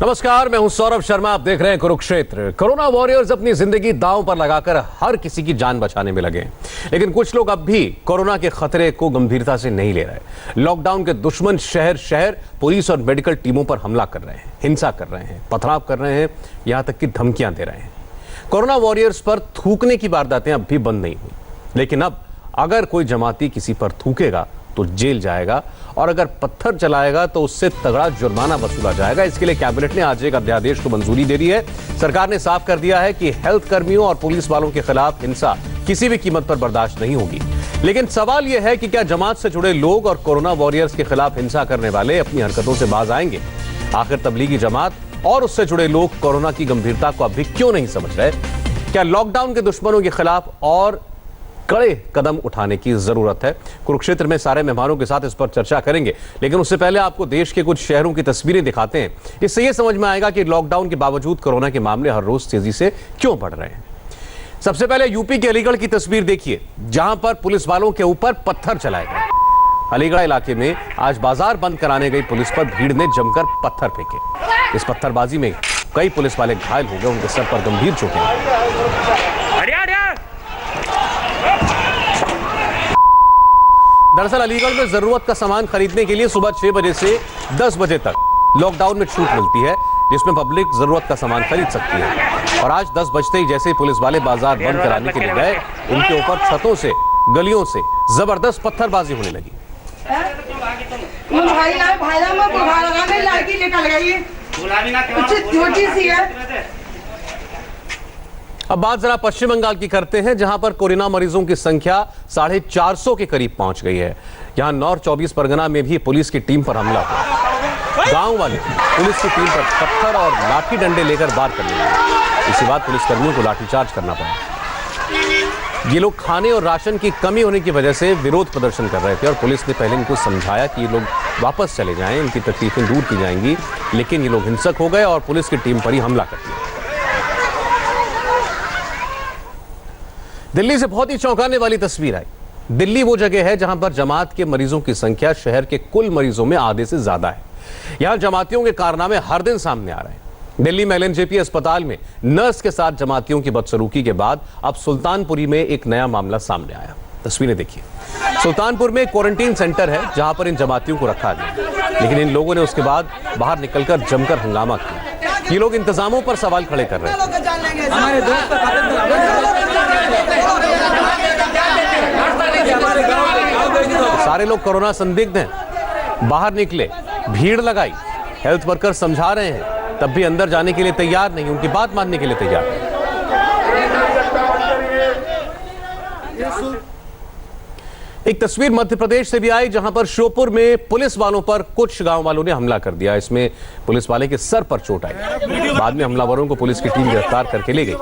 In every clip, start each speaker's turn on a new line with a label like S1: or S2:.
S1: नमस्कार, मैं हूं सौरभ शर्मा। आप देख रहे हैं कुरुक्षेत्र। कोरोना वॉरियर्स अपनी जिंदगी दांव पर लगाकर हर किसी की जान बचाने में लगे, लेकिन कुछ लोग अब भी कोरोना के खतरे को गंभीरता से नहीं ले रहे। लॉकडाउन के दुश्मन शहर शहर पुलिस और मेडिकल टीमों पर हमला कर रहे हैं, हिंसा कर रहे हैं, पथराव कर रहे हैं, यहां तक कि धमकियां दे रहे हैं। कोरोना वॉरियर्स पर थूकने की वारदातें अब भी बंद नहीं हुई, लेकिन अब अगर कोई जमाती किसी पर थूकेगा तो जेल जाएगा, और अगर पत्थर चलाएगा तो उससे तगड़ा जुर्माना वसूला जाएगा। इसके लिए कैबिनेट ने आज एक अध्यादेश को मंजूरी दे दी है। सरकार ने साफ कर दिया है कि हेल्थ कर्मियों और पुलिस वालों के खिलाफ हिंसा किसी भी कीमत पर बर्दाश्त नहीं होगी। लेकिन सवाल यह है कि क्या जमात से जुड़े लोग और कोरोना वॉरियर्स के खिलाफ हिंसा करने वाले अपनी हरकतों से बाज आएंगे? आखिर तबलीगी जमात और उससे जुड़े लोग कोरोना की गंभीरता को अभी क्यों नहीं समझ रहे? क्या लॉकडाउन के दुश्मनों के खिलाफ और कड़े कदम उठाने की जरूरत है? कुरुक्षेत्र में सारे मेहमानों के साथ इस पर चर्चा करेंगे, लेकिन उससे पहले आपको देश के कुछ शहरों की तस्वीरें दिखाते हैं। इससे यह समझ में आएगा कि लॉकडाउन के बावजूद कोरोना के मामले हर रोज तेजी से क्यों बढ़ रहे हैं। सबसे पहले यूपी के अलीगढ़ की तस्वीर देखिए, जहां पर पुलिस वालों के ऊपर पत्थर चलाए गए। अलीगढ़ इलाके में आज बाजार बंद कराने गई पुलिस पर भीड़ ने जमकर पत्थर फेंके। इस पत्थरबाजी में कई पुलिस वाले घायल हो गए, उनके सर पर गंभीर चोटें आई। दरअसल अलीगढ़ में जरूरत का सामान खरीदने के लिए सुबह 6 बजे से 10 बजे तक लॉकडाउन में छूट मिलती है, जिसमें पब्लिक जरूरत का सामान खरीद सकती है। और आज 10 बजते ही जैसे ही पुलिस वाले बाजार बंद कराने के लिए गए, उनके ऊपर छतों से, गलियों से जबरदस्त पत्थरबाजी होने लगी। अब बात जरा पश्चिम बंगाल की करते हैं, जहां पर कोरोना मरीजों की संख्या 450 के करीब पहुंच गई है। यहां नॉर्थ 24 परगना में भी पुलिस की टीम पर हमला हुआ। गांव वाले पुलिस की टीम पर पत्थर और लाठी डंडे लेकर वार करने लगे। इसी बात पुलिसकर्मियों को लाठीचार्ज करना पड़ा। ये लोग खाने और राशन की कमी होने की वजह से विरोध प्रदर्शन कर रहे थे, और पुलिस ने पहले इनको समझाया कि ये लोग वापस चले जाएं, इनकी तकलीफें दूर की जाएंगी, लेकिन ये लोग हिंसक हो गए और पुलिस की टीम पर ही हमला कर दिया। दिल्ली से बहुत ही चौंकाने वाली तस्वीर आई। दिल्ली वो जगह है जहां पर जमात के मरीजों की संख्या शहर के कुल मरीजों में आधे से ज्यादा है। यहां जमातियों के कारनामे हर दिन सामने आ रहे हैं। दिल्ली में एलएनजेपी अस्पताल में नर्स के साथ जमातियों की बदसलूकी के बाद अब सुल्तानपुरी में एक नया मामला सामने आया। तस्वीरें देखिए। सुल्तानपुर में क्वारंटीन सेंटर है जहां पर इन जमातियों को रखा गया, लेकिन इन लोगों ने उसके बाद बाहर निकलकर जमकर हंगामा किया। ये लोग इंतजामों पर सवाल खड़े कर रहे हैं। सारे लोग कोरोना संदिग्ध हैं, बाहर निकले, भीड़ लगाई, हेल्थ वर्कर समझा रहे हैं, तब भी अंदर जाने के लिए तैयार नहीं, उनकी बात मानने के लिए तैयार नहीं। एक तस्वीर मध्य प्रदेश से भी आई, जहां पर श्योपुर में पुलिस वालों पर कुछ गांव वालों ने हमला कर दिया। इसमें पुलिस वाले के सर पर चोट आई। बाद में हमलावरों को पुलिस की टीम गिरफ्तार करके ले गई।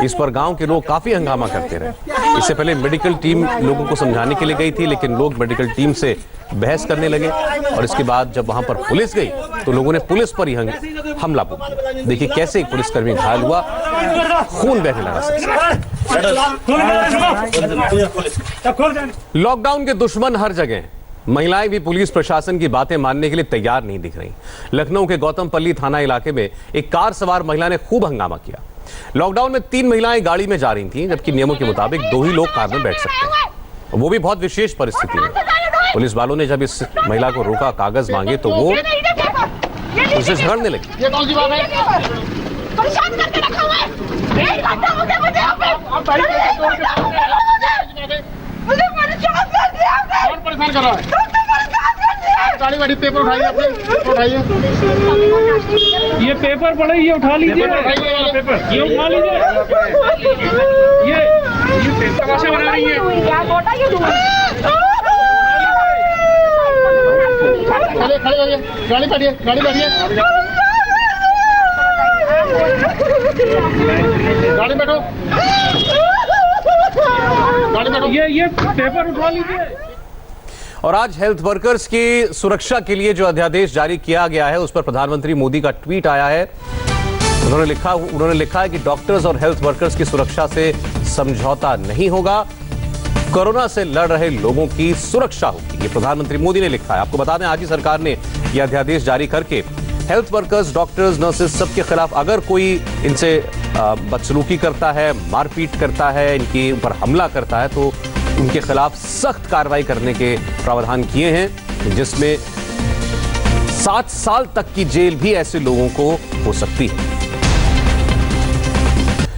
S1: इस पर गांव के लोग काफी हंगामा करते रहे। इससे पहले मेडिकल टीम लोगों को समझाने के लिए गई थी, लेकिन लोग मेडिकल टीम से बहस करने लगे, और इसके बाद जब वहां पर पुलिस गई तो लोगों ने पुलिस पर ही हमला बोल दिया। देखिए कैसे एक पुलिसकर्मी घायल हुआ, खून बहने लगा। लॉकडाउन के दुश्मन हर जगह हैं। महिलाएं भी पुलिस प्रशासन की बातें मानने के लिए तैयार नहीं दिख रही। लखनऊ के गौतमपल्ली थाना इलाके में एक कार सवार महिला ने खूब हंगामा किया। लॉकडाउन में 3 महिलाएं गाड़ी में जा रही थीं, जबकि नियमों के मुताबिक 2 ही लोग कार में बैठ सकते हैं, वो भी बहुत विशेष परिस्थिति में। पुलिस वालों ने जब इस महिला को रोका, कागज मांगे, तो वो उससे झगड़ने लगी।
S2: पेपर उठाइए, उठाइए, ये पेपर पड़े, ये उठा लीजिए, पेपर ये उठा लीजिए, ये तमाशा बना रही है। खड़े होइए, गाड़ी बैठिए, गाड़ी बैठिए, गाड़ी बैठो, गाड़ी बैठो, ये पेपर उठा लीजिए।
S1: और आज हेल्थ वर्कर्स की सुरक्षा के लिए जो अध्यादेश जारी किया गया है, उस पर प्रधानमंत्री मोदी का ट्वीट आया है। उन्होंने लिखा है कि डॉक्टर्स और हेल्थ वर्कर्स की सुरक्षा से समझौता नहीं होगा, कोरोना से लड़ रहे लोगों की सुरक्षा होगी। ये प्रधानमंत्री मोदी ने लिखा है। आपको बता दें, आज ही सरकार ने यह अध्यादेश जारी करके हेल्थ वर्कर्स, डॉक्टर्स, नर्सेस सबके खिलाफ अगर कोई इनसे बदसलूकी करता है, मारपीट करता है, इनके ऊपर हमला करता है तो उनके खिलाफ सख्त कार्रवाई करने के प्रावधान किए हैं, जिसमें 7 साल तक की जेल भी ऐसे लोगों को हो सकती है।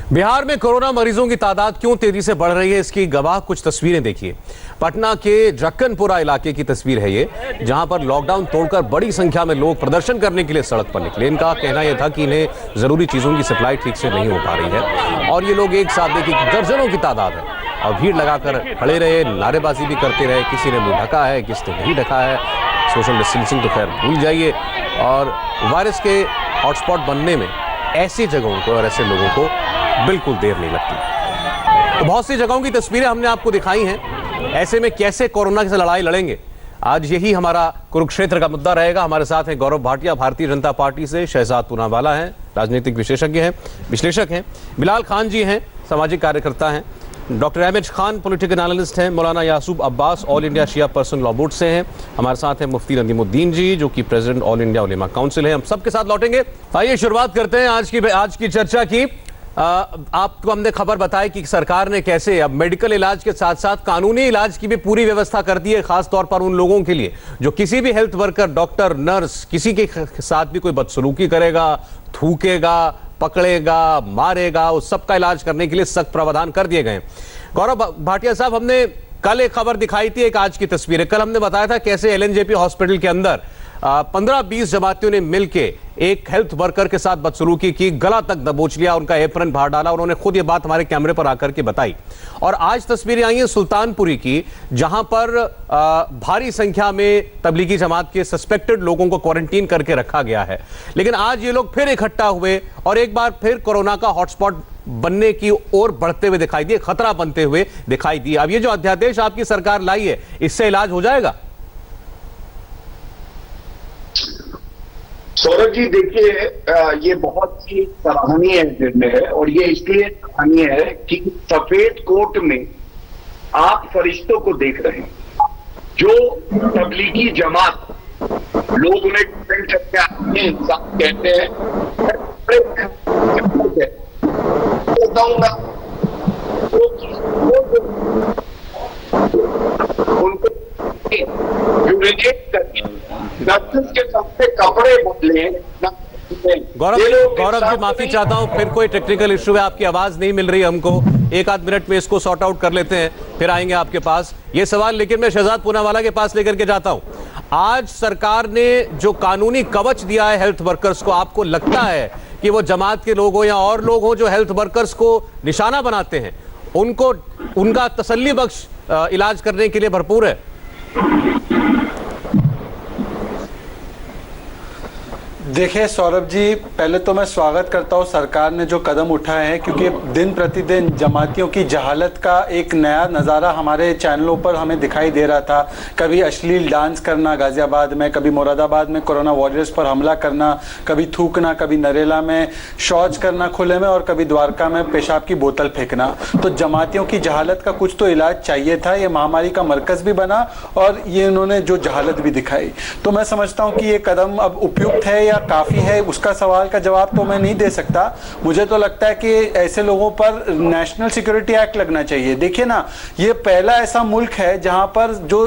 S1: बिहार में कोरोना मरीजों की तादाद क्यों तेजी से बढ़ रही है, इसकी गवाह कुछ तस्वीरें देखिए। पटना के जक्कनपुरा इलाके की तस्वीर है ये, जहां पर लॉकडाउन तोड़कर बड़ी संख्या में लोग प्रदर्शन करने के लिए सड़क पर निकले। इनका कहना यह था कि इन्हें जरूरी चीजों की सप्लाई ठीक से नहीं हो पा रही है और ये लोग एक साथ देखिए दर्जनों की तादाद है और भीड़ लगाकर खड़े रहे, नारेबाजी भी करते रहे। किसी ने मुंह ढका है, किसी ने नहीं ढका है। सोशल डिस्टेंसिंग तो खैर भूल जाइए। और वायरस के हॉटस्पॉट बनने में ऐसी जगहों को और ऐसे लोगों को बिल्कुल देर नहीं लगती। तो बहुत सी जगहों की तस्वीरें हमने आपको दिखाई हैं। ऐसे में कैसे कोरोना से लड़ाई लड़ेंगे, आज यही हमारा कुरुक्षेत्र का मुद्दा रहेगा। हमारे साथ हैं गौरव भाटिया, भारतीय जनता पार्टी से, शहजाद पूनावाला हैं, राजनीतिक विशेषज्ञ हैं, विश्लेषक हैं, बिलाल खान जी हैं, सामाजिक कार्यकर्ता हैं, doctor Ahmad Khan political analyst हैं, Maulana Yasoob Abbas all India Shia person law board से हैं, हमारे साथ हैं मुफ्ती नदीमुद्दीन जी जो कि प्रेसिडेंट ऑल इंडिया उलेमा काउंसिल है। हम सबके साथ लौटेंगे। आइए शुरुआत करते हैं आज की चर्चा की। आपको हमने खबर बताई कि सरकार ने कैसे अब मेडिकल इलाज के साथ साथ कानूनी इलाज की भी पूरी व्यवस्था कर दी है, खास तौर पर उन लोगों के लिए जो किसी भी हेल्थ वर्कर, डॉक्टर, नर्स किसी के साथ भी कोई बदसलूकी करेगा, थूकेगा, पकड़ेगा, मारेगा, उस सबका इलाज करने के लिए सख्त प्रावधान कर दिए गए। गौरव भाटिया साहब, हमने कल एक खबर दिखाई थी, एक आज की तस्वीर है। कल हमने बताया था कैसे एलएनजेपी हॉस्पिटल के अंदर 15-20 जमातियों ने मिलकर एक हेल्थ वर्कर के साथ बदसलूकी की, गला तक दबोच लिया, उनका एप्रन बाहर डाला। उन्होंने खुद ये बात हमारे कैमरे पर आकर के बताई। और आज तस्वीरें आई हैं सुल्तानपुरी की, जहां पर भारी संख्या में तबलीगी जमात के सस्पेक्टेड लोगों को क्वारंटीन करके रखा गया है। लेकिन आज ये लोग फिर इकट्ठा हुए और एक बार फिर कोरोना का हॉटस्पॉट बनने की ओर बढ़ते हुए दिखाई दिए, खतरा बनते हुए दिखाई दिए। अब ये जो अध्यादेश आपकी सरकार लाई है, इससे इलाज हो जाएगा?
S3: सौरभ जी देखिए, ये बहुत ही सराहनीय निर्णय है और ये इसलिए सराहनीय है कि सफेद कोट में आप फरिश्तों को देख रहे हैं। जो तबलीगी जमात लोग उन्हें डिफेंड करके आते हैं, इंसान कहते हैं, बताऊंगा उनको के सबसे कपड़े बदले।
S1: गौरव जी माफी चाहता हूं, फिर कोई टेक्निकल इश्यू है, आपकी आवाज नहीं मिल रही हमको। एक आध मिनट में इसको सॉर्ट आउट कर लेते हैं, फिर आएंगे आपके पास ये सवाल। लेकिन मैं शहजाद पूनावाला के पास लेकर के जाता हूं। आज सरकार ने जो कानूनी कवच दिया है हेल्थ वर्कर्स को, आपको लगता है कि वो जमात के लोग हो या और लोग हो जो हेल्थ वर्कर्स को निशाना बनाते हैं, उनको उनका तसल्ली बख्श इलाज करने के लिए भरपूर है?
S4: देखिए सौरभ जी, पहले तो मैं स्वागत करता हूँ सरकार ने जो कदम उठाए हैं, क्योंकि दिन प्रतिदिन जमातियों की जहालत का एक नया नज़ारा हमारे चैनलों पर हमें दिखाई दे रहा था। कभी अश्लील डांस करना गाजियाबाद में, कभी मुरादाबाद में कोरोना वॉरियर्स पर हमला करना, कभी थूकना, कभी नरेला में शौच करना खुले में, और कभी द्वारका में पेशाब की बोतल फेंकना। तो जमातियों की जहालत का कुछ तो इलाज चाहिए था। ये महामारी का मरकज़ भी बना और ये इन्होंने जो जहालत भी दिखाई, तो मैं समझता हूँ कि ये कदम अब उपयुक्त है या काफी है, उसका सवाल का जवाब तो मैं नहीं दे सकता। मुझे तो लगता है कि ऐसे लोगों पर नेशनल सिक्योरिटी एक्ट लगना चाहिए। देखिए ना, ये पहला ऐसा मुल्क है जहां पर जो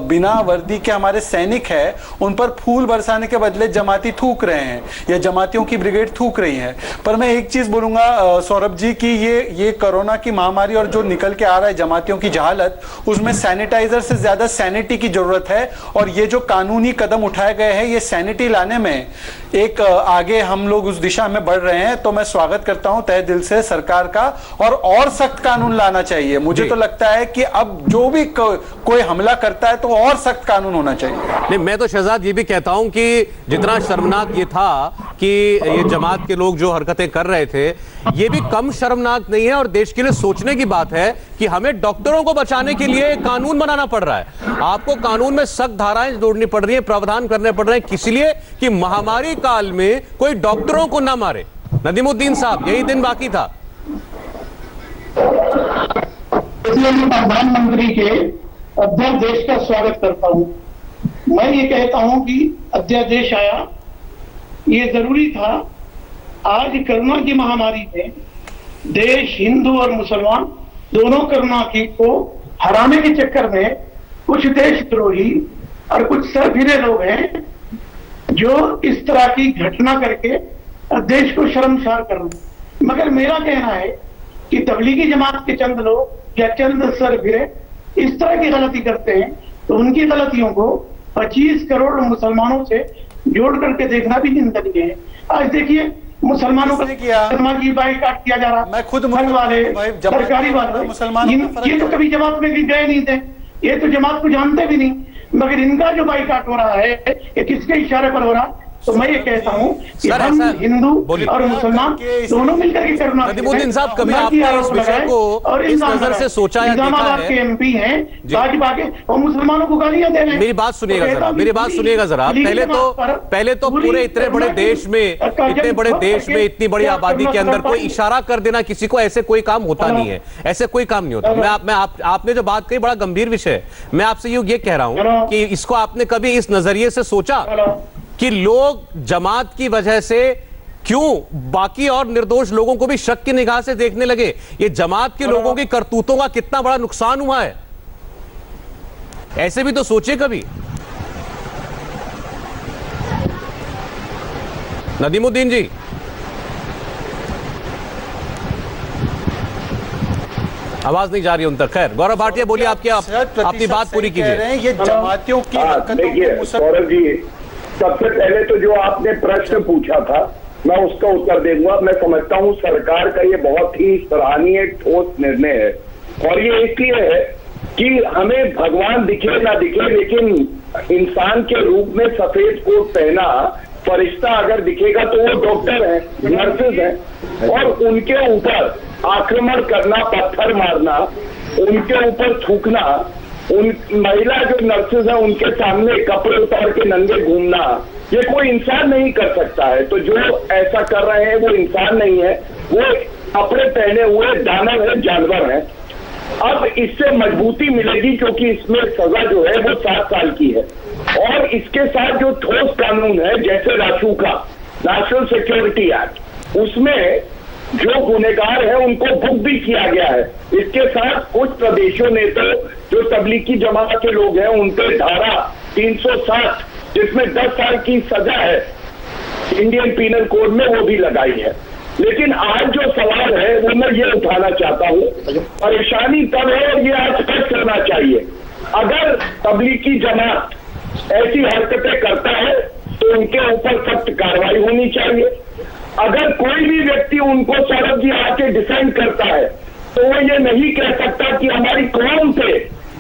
S4: बिना वर्दी के हमारे सैनिक है उन पर फूल बरसाने के बदले जमाती थूक रहे हैं या जमातियों की ब्रिगेड थूक रही है। पर मैं एक चीज बोलूंगा सौरभ जी की ये कोरोना की महामारी और जो निकल के आ रहा है जमातियों की जहालत, उसमें सैनिटाइजर से ज्यादा सैनिटी की जरूरत है। और ये जो कानूनी कदम उठाए गए हैं, ये सैनिटी लाने में एक आगे हम लोग उस दिशा में बढ़ रहे हैं। तो मैं स्वागत करता हूं तहे दिल से सरकार का, और सख्त कानून लाना चाहिए। मुझे तो लगता है कि अब जो भी कोई हमला करता है तो और सख्त कानून होना चाहिए।
S1: नहीं, मैं तो शहजाद ये भी कहता हूं कि जितना शर्मनाक ये था कि ये जमात के लोग जो हरकतें कर रहे थे, ये भी कम शर्मनाक नहीं है और देश के लिए सोचने की बात है कि हमें डॉक्टरों को बचाने के लिए कानून बनाना पड़ रहा है। आपको कानून में सख्त धाराएं जोड़नी पड़ रही है, प्रावधान करने पड़ रहे हैं, किस लिए कि महामारी काल में कोई डॉक्टरों को ना मारे। नदीमुद्दीन साहब, यही दिन बाकी था।
S5: इसलिए मैं प्रधानमंत्री के अध्यादेश का स्वागत करता हूं। मैं ये कहता हूं कि अध्यादेश आया, ये जरूरी था। आज कोरोना की महामारी में देश हिंदू और मुसलमान दोनों कोरोना की को हराने के चक्कर में कुछ देशद्रोही और कुछ सरफिरे लोग हैं जो इस तरह की घटना करके देश को शर्मसार कर रहे हैं। मगर मेरा कहना है कि तबलीगी जमात के चंद लोग या चंद सरफिरे इस तरह की गलती करते हैं तो उनकी गलतियों को 25 करोड़ मुसलमानों से जोड़ करके देखना भी निंदनीय है। आज देखिए मुसलमानों को की बाइकाट किया जा रहा,
S4: मैं खुद
S5: फल वाले सरकारी वाले ये तो कभी जमात में भी गए नहीं थे, ये तो जमात को जानते भी नहीं, मगर इनका जो बाइकाट हो रहा है ये किसके इशारे पर हो रहा है? तो मैं ये कहता हूँ कि हम हिंदू और मुसलमान दोनों मिलकर के करना।
S1: नदीमुद्दीन साहब, कभी आपने इस विषय को इस नजर से सोचा या देखा है?
S5: के एमपी हैं भाजपा के और मुसलमानों को गालियां दे रहे हैं।
S1: मेरी बात सुनिएगा जरा, मेरी बात सुनिएगा जरा। पहले तो पूरे इतने बड़े देश में इतनी बड़ी आबादी के अंदर कोई इशारा कर देना किसी को, ऐसे कोई काम होता नहीं है, ऐसे कोई काम नहीं होता। आपने जो बात कही बड़ा गंभीर विषय है। मैं आपसे ये कह रहा हूं कि इसको आपने कभी इस नजरिए से सोचा कि लोग जमात की वजह से क्यों बाकी और निर्दोष लोगों को भी शक की निगाह से देखने लगे? ये जमात के लोगों की करतूतों का कितना बड़ा नुकसान हुआ है, ऐसे भी तो सोचिए कभी। नदीमुद्दीन जी, आवाज नहीं जा रही उन तक। खैर, गौरव भाटिया बोलिए, अपनी बात पूरी कीजिए।
S4: ये जमातियों की
S3: देखिए सौरभ जी, सबसे पहले तो जो आपने प्रश्न पूछा था मैं उसका उत्तर दूंगा। मैं समझता हूं सरकार का ये बहुत ही सराहनीय ठोस निर्णय है, और ये इसलिए है कि हमें भगवान दिखे ना दिखे लेकिन इंसान के रूप में सफेद कोट पहना फरिश्ता अगर दिखेगा तो वो डॉक्टर है, नर्सेज हैं, और उनके ऊपर आक्रमण करना, पत्थर मारना, उनके ऊपर थूकना, उन महिला जो नर्सेज हैं उनके सामने कपड़े उतार के नंगे घूमना, ये कोई इंसान नहीं कर सकता है। तो जो ऐसा कर रहे हैं वो इंसान नहीं है, वो कपड़े पहने हुए दानव है, जानवर है। अब इससे मजबूती मिलेगी क्योंकि इसमें सजा जो है वो 7 साल की है, और इसके साथ जो ठोस कानून है जैसे रासू का नेशनल सिक्योरिटी एक्ट, उसमें जो गुनहगार है उनको बुक भी किया गया है। इसके साथ कुछ प्रदेशों ने तो जो तबलीगी जमात के लोग हैं उन पर धारा 360 जिसमें 10 साल की सजा है इंडियन पीनल कोड में वो भी लगाई है। लेकिन आज जो सवाल है वो मैं ये उठाना चाहता हूँ, परेशानी तब है और ये आज स्पष्ट करना चाहिए, अगर तबलीगी जमात ऐसी हरकतें करता है तो उनके ऊपर सख्त कार्रवाई होनी चाहिए। अगर कोई भी व्यक्ति उनको सौरभ जी आके डिफेंड करता है तो वो ये नहीं कह सकता कि हमारी कौम पे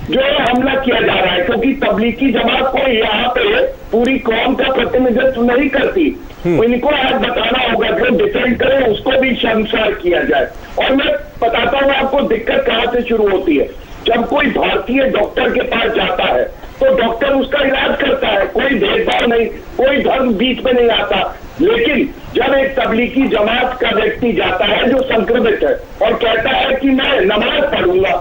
S3: जो है हमला किया जा रहा है, क्योंकि तबलीगी जमात को यहाँ पे पूरी कौम का प्रतिनिधित्व नहीं करती। इनको आज बताना होगा, जो डिफेंड करे उसको भी शर्मसार किया जाए। और मैं बताता हूँ आपको दिक्कत कहाँ से शुरू होती है। जब कोई भारतीय डॉक्टर के पास जाता है तो डॉक्टर उसका इलाज करता है, कोई भेदभाव नहीं, कोई धर्म बीच में नहीं आता। लेकिन जब एक तबलीगी जमात का व्यक्ति जाता है जो संक्रमित है और कहता है कि मैं नमाज पढ़ूंगा,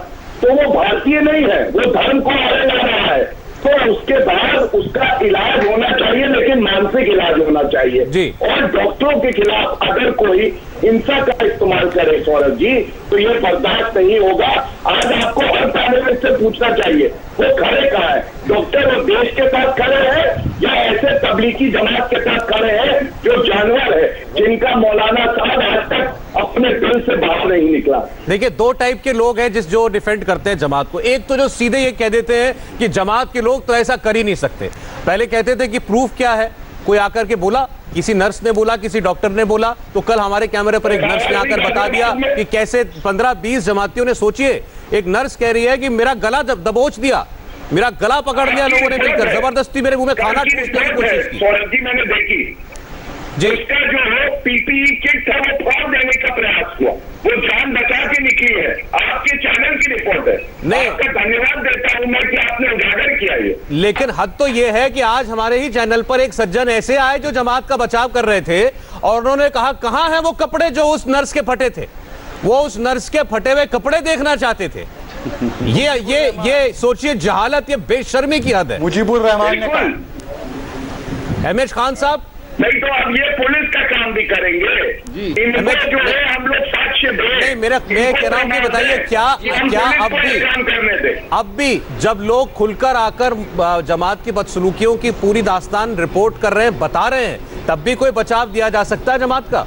S3: तो वो भारतीय नहीं है, वो धर्म को आगे ला रहा है, तो उसके बाद उसका इलाज होना चाहिए, लेकिन मानसिक इलाज होना चाहिए
S1: जी।
S3: और डॉक्टरों के खिलाफ अगर कोई हिंसा का इस्तेमाल करे सौरभ जी तो ये बर्दाश्त नहीं होगा। आज आपको हर तालिब से पूछना चाहिए वो खड़े कहाँ है, डॉक्टर और देश के साथ खड़े हैं या ऐसे तबलीगी जमात के साथ खड़े हैं जो जानवर है, जिनका मौलाना साहब आज तक अपने दिल से बाहर नहीं निकला।
S1: देखिए, 2 टाइप के लोग हैं जो डिफेंड करते हैं जमात को। एक तो जो सीधे ये कह देते हैं कि जमात के लोग तो ऐसा कर ही नहीं सकते। पहले कहते थे कि प्रूफ क्या है, कोई आकर के बोला, किसी नर्स ने बोला, किसी डॉक्टर ने बोला, तो कल हमारे कैमरे पर एक नर्स ने आकर बता दिया कि कैसे 15-20 जमातियों ने, सोचिए एक नर्स कह रही है कि मेरा गला दबोच दिया, मेरा गला पकड़ लिया लोगों ने मिलकर, जबरदस्ती मेरे मुंह में खाना ठूसने की कोशिश की।
S3: सौरभ जी मैंने देखी जिसका जो है पीपीई किट था वो फाड़ देने का प्रयास हुआ, वो जान बचा के निकली है। आपके चैनल की रिपोर्ट है,
S1: नहीं
S3: आपका धन्यवाद देता हूं मैं कि आपने उजागर किया ये।
S1: लेकिन हद तो ये है कि आज हमारे ही चैनल पर एक सज्जन ऐसे आए जो जमात का बचाव कर रहे थे और उन्होंने कहा कहां है वो कपड़े जो उस नर्स के फटे थे, वो उस नर्स के फटे हुए कपड़े देखना चाहते थे। ये सोचिए जहालत, ये बेशर्मी की हद है।
S4: मुजीबुर रहमान ने कहा।
S1: एमएच खान साहब,
S3: नहीं तो अब ये पुलिस का काम भी करेंगे। इनको जो है हम लोग साक्ष्य दें।
S1: नहीं, मैं कह रहा हूँ कि बताइए क्या अब भी जब लोग खुलकर आकर जमात की बदसलूकियों की पूरी दास्तान रिपोर्ट कर रहे हैं, बता रहे हैं, तब भी कोई बचाव दिया जा सकता है जमात का?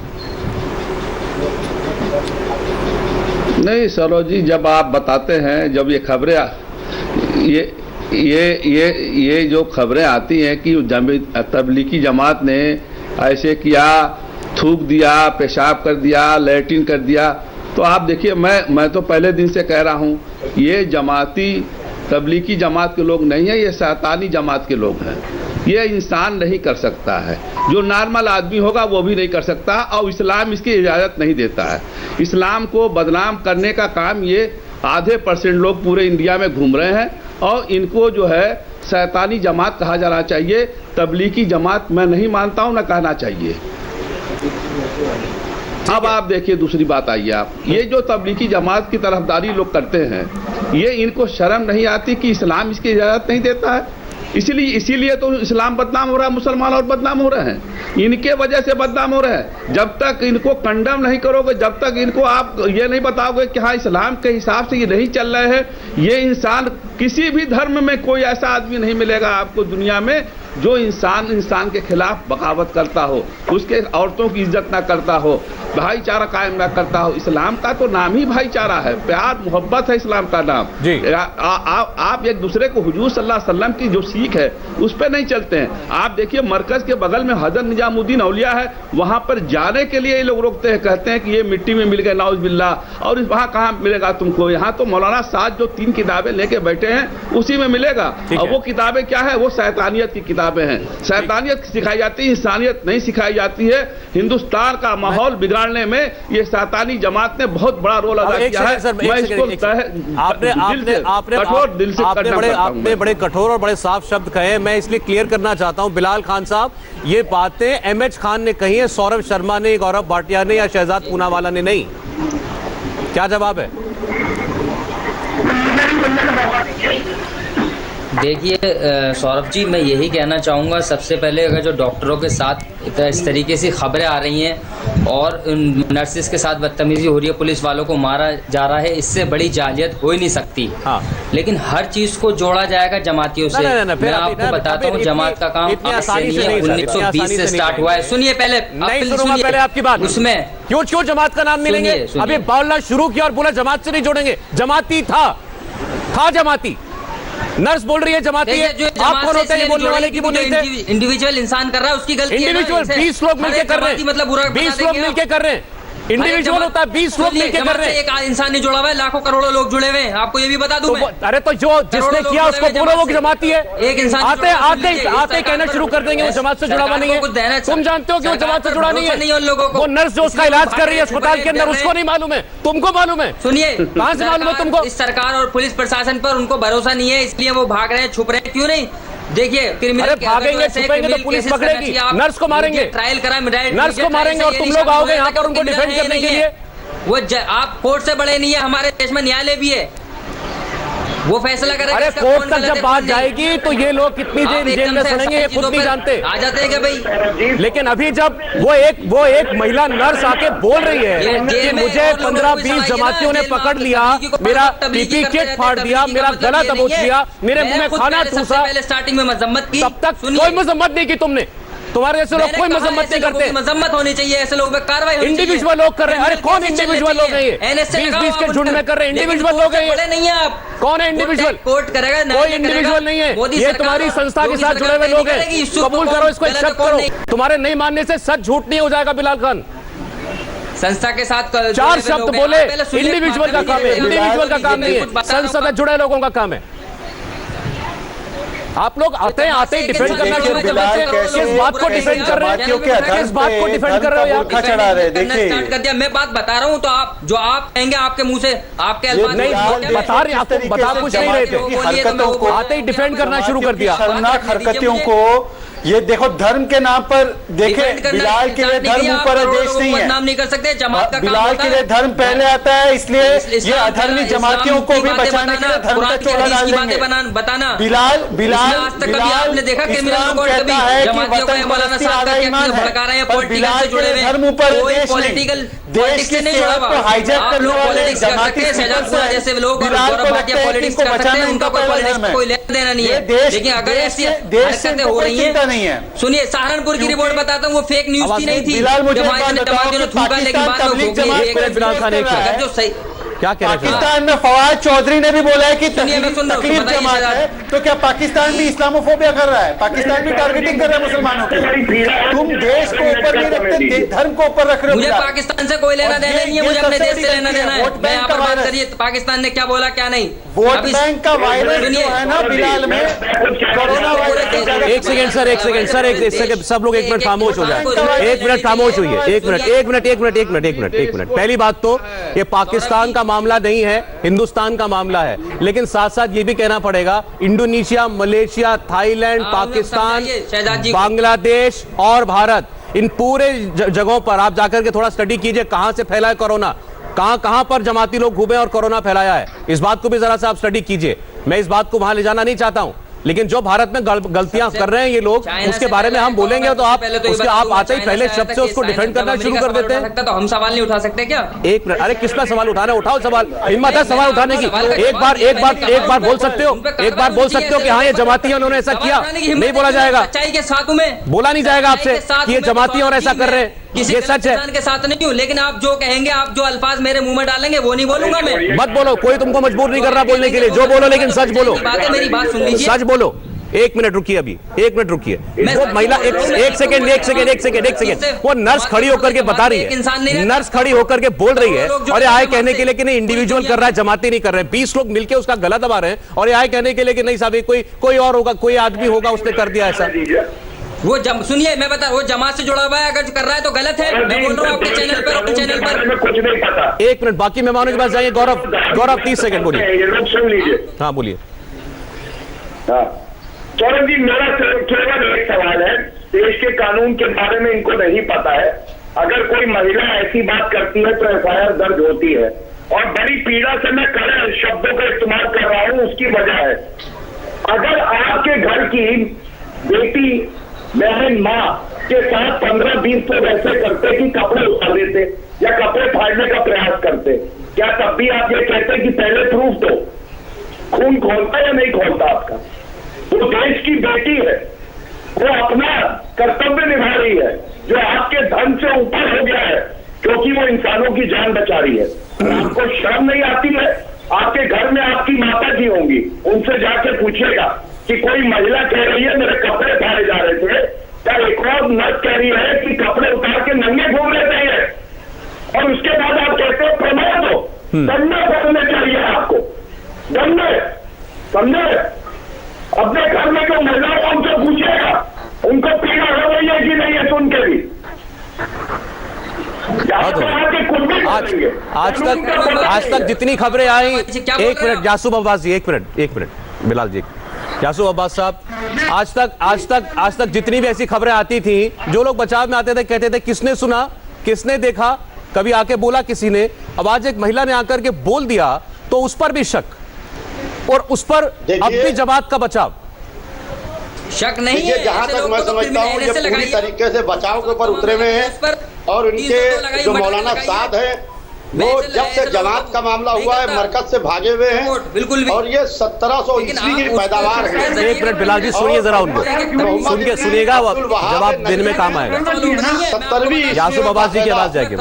S6: नहीं सरोज जी, जब आप बताते हैं, जब ये खबरें ये जो खबरें आती हैं कि तबलीगी जमात ने ऐसे किया, थूक दिया, पेशाब कर दिया, लैट्रिन कर दिया, तो आप देखिए, मैं तो पहले दिन से कह रहा हूँ, ये जमाती तबलीगी जमात के लोग नहीं है, ये शैतानी जमात के लोग हैं। ये इंसान नहीं कर सकता है, जो नॉर्मल आदमी होगा वो भी नहीं कर सकता, और इस्लाम इसकी इजाज़त नहीं देता है। इस्लाम को बदनाम करने का काम ये आधे % लोग पूरे इंडिया में घूम रहे हैं, और इनको जो है शैतानी जमात कहा जाना चाहिए। तबलीगी जमात मैं नहीं मानता हूँ, ना कहना चाहिए। अब आप देखिए, दूसरी बात आइए, आप ये जो तबलीगी जमात की तरफदारी लोग करते हैं, ये इनको शर्म नहीं आती कि इस्लाम इसकी इजाज़त नहीं देता है? इसीलिए तो इस्लाम बदनाम हो रहा है, मुसलमान और बदनाम हो रहे हैं, इनके वजह से बदनाम हो रहे हैं। जब तक इनको कंडम नहीं करोगे, जब तक इनको आप ये नहीं बताओगे कि हाँ इस्लाम के हिसाब से ये नहीं चल रहे हैं, ये इंसान, किसी भी धर्म में कोई ऐसा आदमी नहीं मिलेगा आपको दुनिया में जो इंसान के खिलाफ बगावत करता हो, उसके औरतों की इज्जत ना करता हो, भाईचारा कायम ना करता हो। इस्लाम का तो नाम ही भाईचारा है, प्यार मोहब्बत है इस्लाम का नाम। आप एक दूसरे को, हुजूर सल्लल्लाहु अलैहि वसल्लम की जो सीख है उस पर नहीं चलते हैं। आप देखिए, मरकज के बगल में हजरत निजामुद्दीन औलिया है, वहाँ पर जाने के लिए ये लोग रोकते हैं, कहते हैं कि ये मिट्टी में मिल गए, नाउज बिल्लाह, और वहाँ कहाँ मिलेगा तुमको? यहाँ तो मौलाना साद जो 3 किताबें लेके बैठे हैं उसी में मिलेगा। और वो किताबें क्या है? वो शैतानियत की किताबें हैं। शैतानियत सिखाई जाती है, इंसानियत नहीं सिखाई जाती है। हिंदुस्तान का माहौल बिगाड़ने में ये शैतानी जमात ने बहुत बड़ा रोल अदा किया है। मैं इसको कठोर दिल से
S1: आपने बड़े कठोर और बड़े साफ शब्द कहे। मैं इसलिए क्लियर करना चाहता हूं, बिलाल खान साहब, ये बातें MH खान ने कही है, सौरभ शर्मा ने, गौरव भाटिया ने, या शहजाद पूनावाला ने नहीं। क्या जवाब है?
S7: देखिए सौरभ जी, मैं यही कहना चाहूँगा, सबसे पहले अगर जो डॉक्टरों के साथ इस तरीके से खबरें आ रही हैं और नर्सिस के साथ बदतमीजी हो रही है, पुलिस वालों को मारा जा रहा है, इससे बड़ी जालियत हो ही नहीं सकती। हाँ। लेकिन हर चीज़ को जोड़ा जाएगा जमातियों से। मैं आपको बताता हूँ, जमात का काम अब से नहीं है, 1920 से स्टार्ट हुआ है। सुनिए पहले
S1: आपकी बात, उसमें क्यों जमात का नाम नहीं लेंगे? अभी बोलना शुरू किया और बोला जमात से नहीं जोड़ेंगे। जमाती था जमाती। नर्स बोल रही है जमाती है, आप कौन होते हैं बोलने वाले की? वो नहीं थे।
S7: इंडिविजुअल इंसान कर रहा है, उसकी गलती है।
S1: इंडिविजुअल 20 लोग मिलकर कर रहे हैं, मतलब 20 लोग मिलकर कर रहे हैं। इंडिविजुअल होता है, 20 लोग मिलकर कर रहे हैं।
S7: एक इंसान नहीं जुड़ा हुआ है, लाखों करोड़ों लोग जुड़े हुए हैं। आपको ये भी बता दूं मैं।
S1: अरे तो जो जिसने किया उसको बोलो वो जमाती है।
S7: एक इंसान
S1: आते कहना शुरू कर देंगे वो जमात से जुड़ा हुआ नहीं है। तुम जानते हो कि वो जमात से जुड़ा नहीं है। वो नर्स जो उसका इलाज कर रही है अस्पताल के अंदर, उसको नहीं मालूम है, तुमको मालूम है।
S7: सुनिए,
S1: कहां से मालूम है तुमको?
S7: इस सरकार और पुलिस प्रशासन पर उनको भरोसा नहीं है, इसलिए वो भाग रहे हैं, छुप रहे हैं। क्यों नहीं? देखिए,
S1: भागेंगे छुपेंगे तो पुलिस पकड़ेगी, नर्स को मारेंगे,
S7: ट्रायल करा,
S1: नर्स को मारेंगे, और तुम लोग आओगे यहाँ पर उनको डिफेंड करने के लिए।
S7: वो आप कोर्ट से बड़े नहीं है, हमारे देश में न्यायालय भी है, वो फैसला करेगा।
S1: अरे कोर्ट तक जब बात जाएगी तो ये लोग कितनी देर जेल में सड़ेंगे ये खुद नहीं जानते।
S7: आ जाते हैं क्या भाई?
S1: लेकिन अभी जब वो एक महिला नर्स आके बोल रही है कि मुझे 15-20 जमातियों ने पकड़ लिया, मेरा पीपी किट फाड़ दिया, मेरा गला दबोच लिया, मेरे मुंह में खाना ठूसा,
S7: स्टार्टिंग में मजम्मत की,
S1: तब तक कोई मजम्मत नहीं की तुमने। तुम्हारे जैसे लोग कोई मजम्मत नहीं करते।
S7: मजम्मत होनी चाहिए, ऐसे लोग पे कार्रवाई होनी चाहिए।
S1: इंडिविजुअल लोग कर रहे हैं। अरे कौन इंडिविजुअल लोग हैं ये? 20-20 के झुंड में कर रहे हैं। इंडिविजुअल लोग हैं ये?
S7: नहीं है आप।
S1: कौन है इंडिविजुअल?
S7: कोर्ट करेगा,
S1: कोई इंडिविजुअल नहीं है, ये तुम्हारी संस्था के साथ जुड़े हुए लोग हैं। कबूल करो, इसको एक्सेप्ट करो। तुम्हारे नहीं मानने से सच झूठ नहीं हो जाएगा। बिलाल खान,
S7: संस्था के साथ
S1: 4 शब्द बोले, इंडिविजुअल का काम है, इंडिविजुअल का काम नहीं है, संस्था से जुड़े लोगों का काम है। आप लोग आते ही डिफेंड करना शुरू कर देते हैं। किस बात को डिफेंड कर रहे हैं? किस बात को डिफेंड कर रहे हो?
S6: चढ़ा रहे देखिए,
S7: स्टार्ट कर दिया। मैं बात बता रहा हूं, तो आप जो आप कहेंगे आपके मुंह से, आपके अल्फाज
S1: नहीं बता रहे, आपको बता कुछ नहीं रहे थे,
S4: हरकतों को
S1: आते ही डिफेंड करना शुरू कर दिया।
S4: शर्मनाक हरकतों को ये देखो धर्म के नाम पर देखे, बिलाल के लिए धर्म ऊपर है, देश नहीं है।
S7: नाम नहीं कर सकते, जमात का
S4: बिलाल के लिए धर्म पहले आता है, इसलिए ये अधर्मी जमातियों को भी बचाने के लिए धर्म का चोला डाल देंगे।
S7: बताना
S4: बिलाल बिलाल
S7: आज तक कभी आपने देखा कि
S4: इस्लाम कहता है कि वतन परस्ती आधा ईमान है, और बिलाल के लिए धर्म ऊपर देश नहीं। देश की सेवा को हाईजैक करने वाले जमाती
S7: जैसे लोग
S4: बिलाल को लगता है कि इनको बचाना उनका पहला धर्म है।
S7: कोई लेना देना नहीं है, लेकिन अगर ऐसी हरकतें हो रही हैं, सुनिए सहारनपुर की रिपोर्ट बताता हूँ, वो फेक न्यूज की नहीं थी।
S4: बिलाल मुझे
S1: क्या कह रहे हैं?
S4: पाकिस्तान में फवाद चौधरी ने भी बोला है कि तकलीफ जमात है, तो क्या पाकिस्तान भी इस्लामोफोबिया कर रहा है? पाकिस्तान भी टारगेटिंग कर रहा है मुसलमानों की। तुम देश को ऊपर नहीं रखते, धर्म को ऊपर रख रहे हो।
S7: मुझे पाकिस्तान से कोई लेना देना नहीं है, मुझे अपने देश से लेना देना है। मैं यहाँ पर बात करिए पाकिस्तान ने क्या बोला क्या नहीं।
S4: वोट बैंक का वायरस जो है ना बिलाल में, कोरोना वायरस।
S1: एक सेकंड सर, एक सेकंड सर, एक सेकंड, सब लोग एक मिनट खामोश हो जाए। एक मिनट खामोश हुई है, एक मिनट। पहली बात तो ये पाकिस्तान का मामला नहीं है, हिंदुस्तान का मामला है। लेकिन साथ साथ ये भी कहना पड़ेगा, Indonesia, Malaysia, Thailand, Pakistan, Bangladesh और भारत, इन पूरे जगहों पर आप जाकर के थोड़ा स्टडी कीजिए कहां से फैला है कोरोना, कहां पर जमाती लोग घूमे और कोरोना फैलाया है। इस बात को भी जरा सा आप स्टडी कीजिए। मैं इस बात को वहां ले जाना नहीं चाहता हूं, लेकिन जो भारत में गलतियां कर रहे हैं ये लोग, उसके बारे में हम बोलेंगे तो आप उसके आप आते ही पहले शब्द से उसको डिफेंड करना शुरू कर देते हैं।
S7: तो हम सवाल नहीं उठा सकते क्या?
S1: एक मिनट, अरे किसका सवाल उठाना, उठाओ सवाल, हिम्मत है सवाल उठाने की। एक बार बोल सकते हो, एक बार बोल सकते हो कि हाँ ये जमाती है, उन्होंने ऐसा किया। नहीं बोला जाएगा,
S7: सच्चाई के साथ में
S1: बोला नहीं जाएगा आपसे कि ये जमाती और ऐसा कर रहे हैं, ये सच है।
S7: के साथ नहीं हूँ, लेकिन आप जो कहेंगे, आप जो अल्फाज मेरे मुंह में डालेंगे वो नहीं बोलूंगा मैं।
S1: मत बोलो, कोई तुमको मजबूर नहीं कर रहा बोलने के लिए, जो बोलो लेकिन सच बोलो।
S7: मेरी बात सुन लीजिए,
S1: सच बोलो। एक मिनट रुकिए, अभी एक मिनट रुकिए। वो महिला एक सेकंड, वो नर्स खड़ी होकर के बता रही है, नर्स खड़ी होकर के बोल रही है, और ये आए कहने के लिए कि नहीं इंडिविजुअल कर रहा है, जमाती नहीं कर रहे हैं। 20 लोग मिलकर उसका गला दबा रहे हैं, और ये आए कहने के लिए कि नहीं साहब कोई और होगा, कोई आदमी होगा उसने कर दिया ऐसा।
S7: वो सुनिए मैं बता, वो जमात से जुड़ा हुआ है, अगर कर रहा है तो गलत है। मैं बोल रहा हूँ आपके चैनल पर
S3: कुछ नहीं पता।
S1: एक मिनट, बाकी मेहमानों के पास जाइए। गौरव 30 सेकंड बोलिए।
S3: सुन लीजिए।
S1: हाँ बोलिए।
S3: सौरभ जी, मेरा केवल एक सवाल है, देश के कानून के बारे में इनको नहीं पता है। अगर कोई महिला ऐसी बात करती है तो एफआईआर दर्ज होती है, और बड़ी पीड़ा से मैं कड़े शब्दों का इस्तेमाल कर रहा हूं, उसकी वजह है अगर आपके घर की बेटी, बहन, माँ के साथ 15-20 लोग ऐसे करते कि कपड़े उतार देते या कपड़े फाड़ने का प्रयास करते, क्या तब भी आप ये कहते कि पहले प्रूफ दो? खून खोलता या नहीं खोलता आपका? तो देश की बेटी है, वो अपना कर्तव्य निभा रही है, जो आपके धन से ऊपर हो गया है, क्योंकि वो इंसानों की जान बचा रही है। आपको शर्म नहीं आती है? आपके घर में आपकी माता जी होंगी, उनसे जाके पूछिएगा कि कोई महिला कह रही है मेरे कपड़े फाड़े जा रहे थे, क्या एक और नर्स कह रही है कि कपड़े उतार के नंगे घूम लेते हैं, और उसके बाद आप कहते हो प्रमाण दो। दंडे करने चाहिए आपको, दंडे, समझे? अपने घर में जो महिलाओं को उनसे पूछिएगा, उनको पीड़ा हो रही है कि नहीं है सुन के भी।
S1: आज तक जितनी खबरें आई, एक मिनट यासूब अब्बास जी, एक मिनट बिलाल जी, यासूब अब्बास साहब, आज तक जितनी भी ऐसी खबरें आती थी, जो लोग बचाव में आते थे कहते थे किसने सुना, किसने देखा, कभी आके बोला किसी ने। अब आज एक महिला ने आकर के बोल दिया तो उस पर भी शक, और उस पर अब भी जमात का बचाव।
S7: शक नहीं है,
S8: जहां तक मैं समझता हूँ ये पूरी तरीके से बचाव के ऊपर उतरे हुए हैं, और इनके जो मौलाना साद है वो जब से जमात का मामला हुआ है मरकज से भागे हुए हैं, बिल्कुल, और ये 1700 ईस्वी की पैदावार है।
S1: एक मिनट बिलाल जी सुनिए जरा उनको, सुनिएगा, जवाब देने में काम आएगा।
S8: 70वीं
S1: यासूब अब्बास जी की आवाज जाएगी।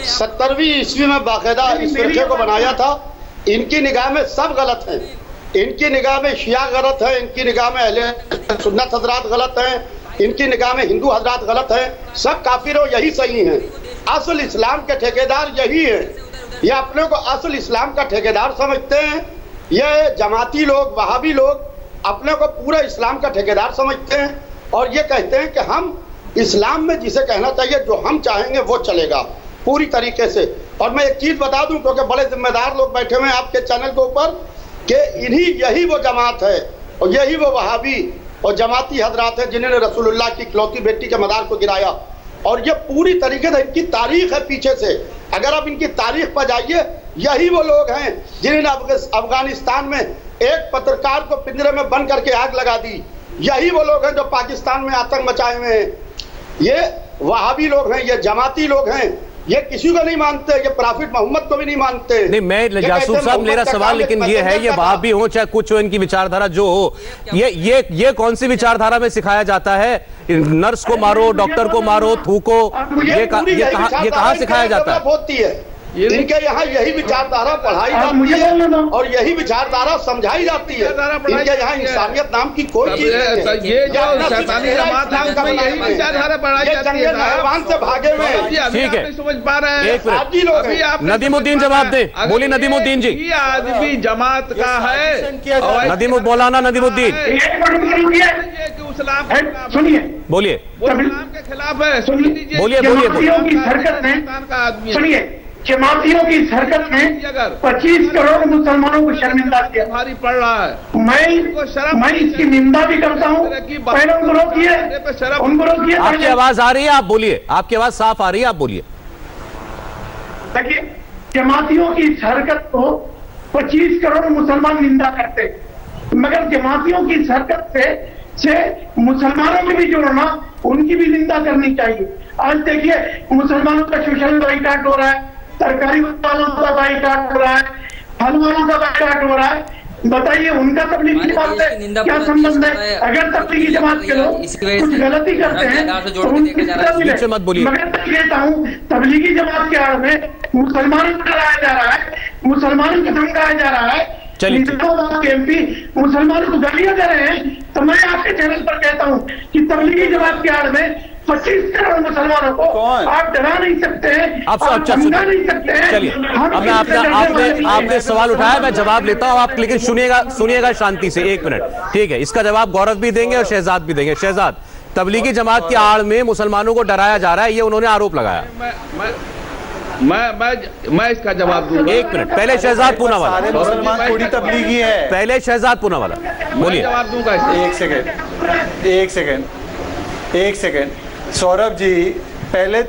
S8: 70वीं ईस्वी में बाकायदा इस फिरके को बनाया था। इनकी निगाह में सब गलत है, इनकी निगाह में शिया गलत है, इनकी निगाह में अहले सुन्नत हजरात गलत हैं, इनकी निगाह में हिंदू हजरात गलत हैं, सब काफिर और यही सही हैं। असल इस्लाम के ठेकेदार यही है, ये अपने को असल इस्लाम का ठेकेदार समझते हैं। ये जमाती लोग, वहाबी लोग अपने को पूरे इस्लाम का ठेकेदार समझते हैं, और ये कहते हैं कि हम इस्लाम में जिसे कहना चाहिए जो हम चाहेंगे वो चलेगा पूरी तरीके से। और मैं एक चीज बता दूं, क्योंकि बड़े जिम्मेदार लोग बैठे हुए हैं आपके चैनल के ऊपर, कि यही वो जमात है और यही वो वहाबी और जमाती हजरात हैं जिन्होंने रसूलुल्लाह की इकलौती बेटी के मदार को गिराया। और ये पूरी तरीके से इनकी तारीख है पीछे से। अगर आप इनकी तारीख पर जाइए, यही वो लोग हैं जिन्होंने अफगानिस्तान में एक पत्रकार को पिंजरे में बंद करके आग लगा दी। यही वो लोग हैं जो पाकिस्तान में आतंक मचाए हुए हैं। ये वहाबी लोग हैं, ये जमाती लोग हैं, ये किसी को नहीं मानते, ये प्रॉफिट मोहम्मद को भी नहीं मानते।
S1: नहीं, मैं जासूस साहब, मेरा सवाल लेकिन ये है, ये वहाबी हो चाहे कुछ हो, इनकी विचारधारा जो हो, ये कौन सी विचारधारा में सिखाया जाता है? नर्स को मारो, डॉक्टर को मारो, थूको, ये कहाँ सिखाया जाता है?
S8: होती है इनके यहाँ यही विचारधारा पढ़ाई जाती है और यही विचारधारा समझाई जाती है। इनके यहाँ इंसानियत नाम की कोई चीज नहीं है।
S6: ये जो शैतानी जमात है उसमें यही विचारधारा पढ़ाई जाती है।
S8: नहरवान से भागे हुए हैं।
S1: ठीक है,
S6: समझ पा रहे हैं।
S1: एक मिनट, नदीमुद्दीन जवाब दे। बोलिए नदीमुद्दीन जी।
S6: ये आदमी जमात का है,
S1: मौलाना नदीमुद्दीन,
S5: सुनिए,
S6: वो
S1: बोलिए
S6: इस्लाम के खिलाफ है।
S1: बोलिए
S5: सुनिए, जमातियों की हरकत में 25 करोड़ मुसलमानों को शर्मिंदा किया।
S6: भारी पड़ रहा है।
S5: मैं इसकी निंदा भी करता हूँ। पहले उनको रोकिए,
S1: आपकी आवाज आ रही है, आप बोलिए। आपकी आवाज साफ आ रही है, आप बोलिए।
S5: देखिए, जमातियों की इस हरकत को 25 करोड़ मुसलमान निंदा करते, मगर जमातियों की इस हरकत से मुसलमानों में भी जोड़ना, उनकी भी निंदा करनी चाहिए। आज देखिए, मुसलमानों का सोशल बाइकाट हो रहा है, सरकारी वालों का बाइकाट हो रहा है, फल वालों का बाइकाट हो रहा है। बताइए, उनका तबलीगी जमात से क्या संबंध है? अगर तबलीगी जमात के लोग कुछ गलती करते हैं तो उनकी तरह
S1: मत बोलिए।
S5: मगर मैं कहता हूँ, तबलीगी जमात के आड़ में मुसलमानों को डराया जा रहा है, मुसलमानों को धमकाया जा रहा है।
S1: चलिए,
S5: एमपी मुसलमानों को गालियां दे रहे हैं, तो मैं आपके चैनल पर कहता हूं कि तबलीगी जमात के आड़ में 25 करोड़ मुसलमानों को आप डरा नहीं सकते हैं, आप समझा नहीं सकते हैं।
S1: चलिए, अब आपने सवाल उठाया, मैं जवाब लेता हूं, आप लेकिन सुनिएगा शांति से, 1 मिनट। ठीक है, इसका जवाब गौरव भी देंगे और शहजाद भी देंगे। शहजाद, तबलीगी जमात की आड़ में मुसलमानों को डराया जा रहा है, ये उन्होंने आरोप लगाया।
S6: मैं इसका जवाब दूंगा।
S1: 1 मिनट, पहले शहजाद पूनावाला।
S4: मुसलमान थोड़ी तबलीगी है।
S1: पहले शहजाद पूनावाला बोलिए।
S6: जवाब दूंगा।
S4: एक सेकेंड सौरभ जी, पहले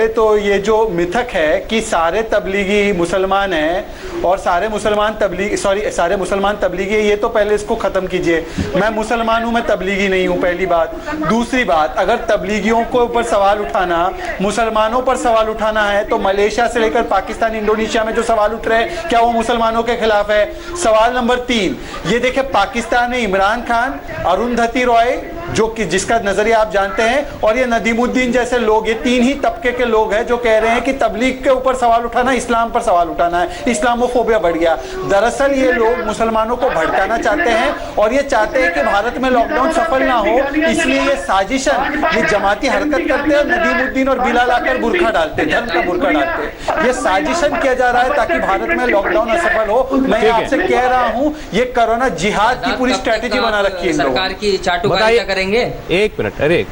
S4: तो ये जो मिथक है कि सारे तबलीगी मुसलमान हैं और सारे मुसलमान तबलीगी है, ये तो पहले इसको ख़त्म कीजिए। मैं मुसलमान हूँ, मैं तबलीगी नहीं हूँ, पहली बात। दूसरी बात, अगर तबलीगियों को ऊपर सवाल उठाना, मुसलमानों पर सवाल उठाना है, तो मलेशिया से लेकर पाकिस्तान, इंडोनेशिया में जो सवाल उठ रहे हैं, क्या वो मुसलमानों के खिलाफ है? सवाल नंबर 3, ये देखें, पाकिस्तान में इमरान खान, अरुंधति रॉय, जो कि जिसका नजरिया आप जानते हैं, और ये नदीमुद्दीन जैसे लोग, ये 3 ही तबके के लोग हैं जो कह रहे हैं कि तबलीग के ऊपर सवाल उठाना, इस्लाम पर सवाल उठाना है, इस्लामोफोबिया बढ़ गया। दरअसल ये लोग मुसलमानों को भड़काना चाहते हैं और ये चाहते हैं कि भारत में लॉकडाउन सफल ना हो, इसलिए ये साजिशन, ये जमाती हरकत करते हैं। नदीमुद्दीन और बिलाल आकर बुरखा डालते, धर्म का बुरखा डालते, ये साजिशन किया जा रहा है ताकि भारत में लॉकडाउन असफल हो। मैं आपसे कह रहा हूँ, ये कोरोना जिहाद की पूरी स्ट्रेटेजी बना रखी है
S7: सरकार की। चाटुकारिता करेंगे।
S1: 1 मिनट, अरे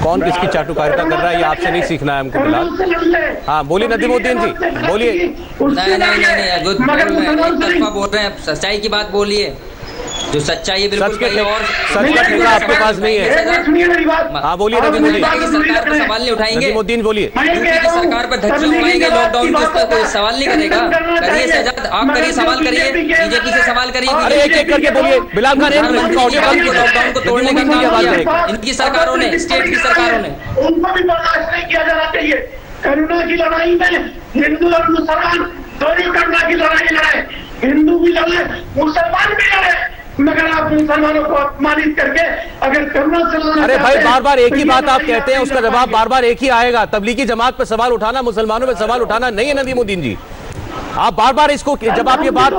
S1: कौन किसकी चाटुकारिता कर रहा है, ये आपसे नहीं सीखना है हमको फिलहाल। हाँ, बोलिए नदीमुद्दीन जी, बोलिए।
S7: नहीं, बोल रहे हैं, सच्चाई की बात बोलिए। जो सच्चाई है बिल्कुल
S1: सच का ठेका आपके पास नहीं है। हाँ, बोलिए नदीमुद्दीन।
S7: सरकार पर सवाल नहीं उठाएंगे,
S1: नदीमुद्दीन बोलिए।
S7: सरकार पर धज्जियां उड़ाएंगे, लॉकडाउन के ऊपर कोई सवाल नहीं करेगा। करिए शहजाद, आप करिए, सवाल करिए, बीजेपी से सवाल करिए।
S1: अरे एक करके बोलिए। बिलाल खान,
S7: लॉकडाउन को तोड़ने का काम किया इनकी सरकारों ने, स्टेट की सरकारों ने।
S5: उनको भी बर्दाश्त नहीं किया जाना चाहिए। कोरोना की लड़ाई में हिंदू और मुसलमान दोनों कोरोना की लड़ाई लड़े, हिंदू भी लड़े, मुसलमान भी लड़े, मगर आप मुसलमानों को अपमानित करके अगर कोरोना से,
S1: अरे भाई, बार एक ही बात आप कहते हैं, उसका जवाब बार एक ही आएगा। तबलीगी जमात पर सवाल उठाना, मुसलमानों पर सवाल उठाना नहीं है नदीमुद्दीन जी। आप बार इसको, जब आप ये बात,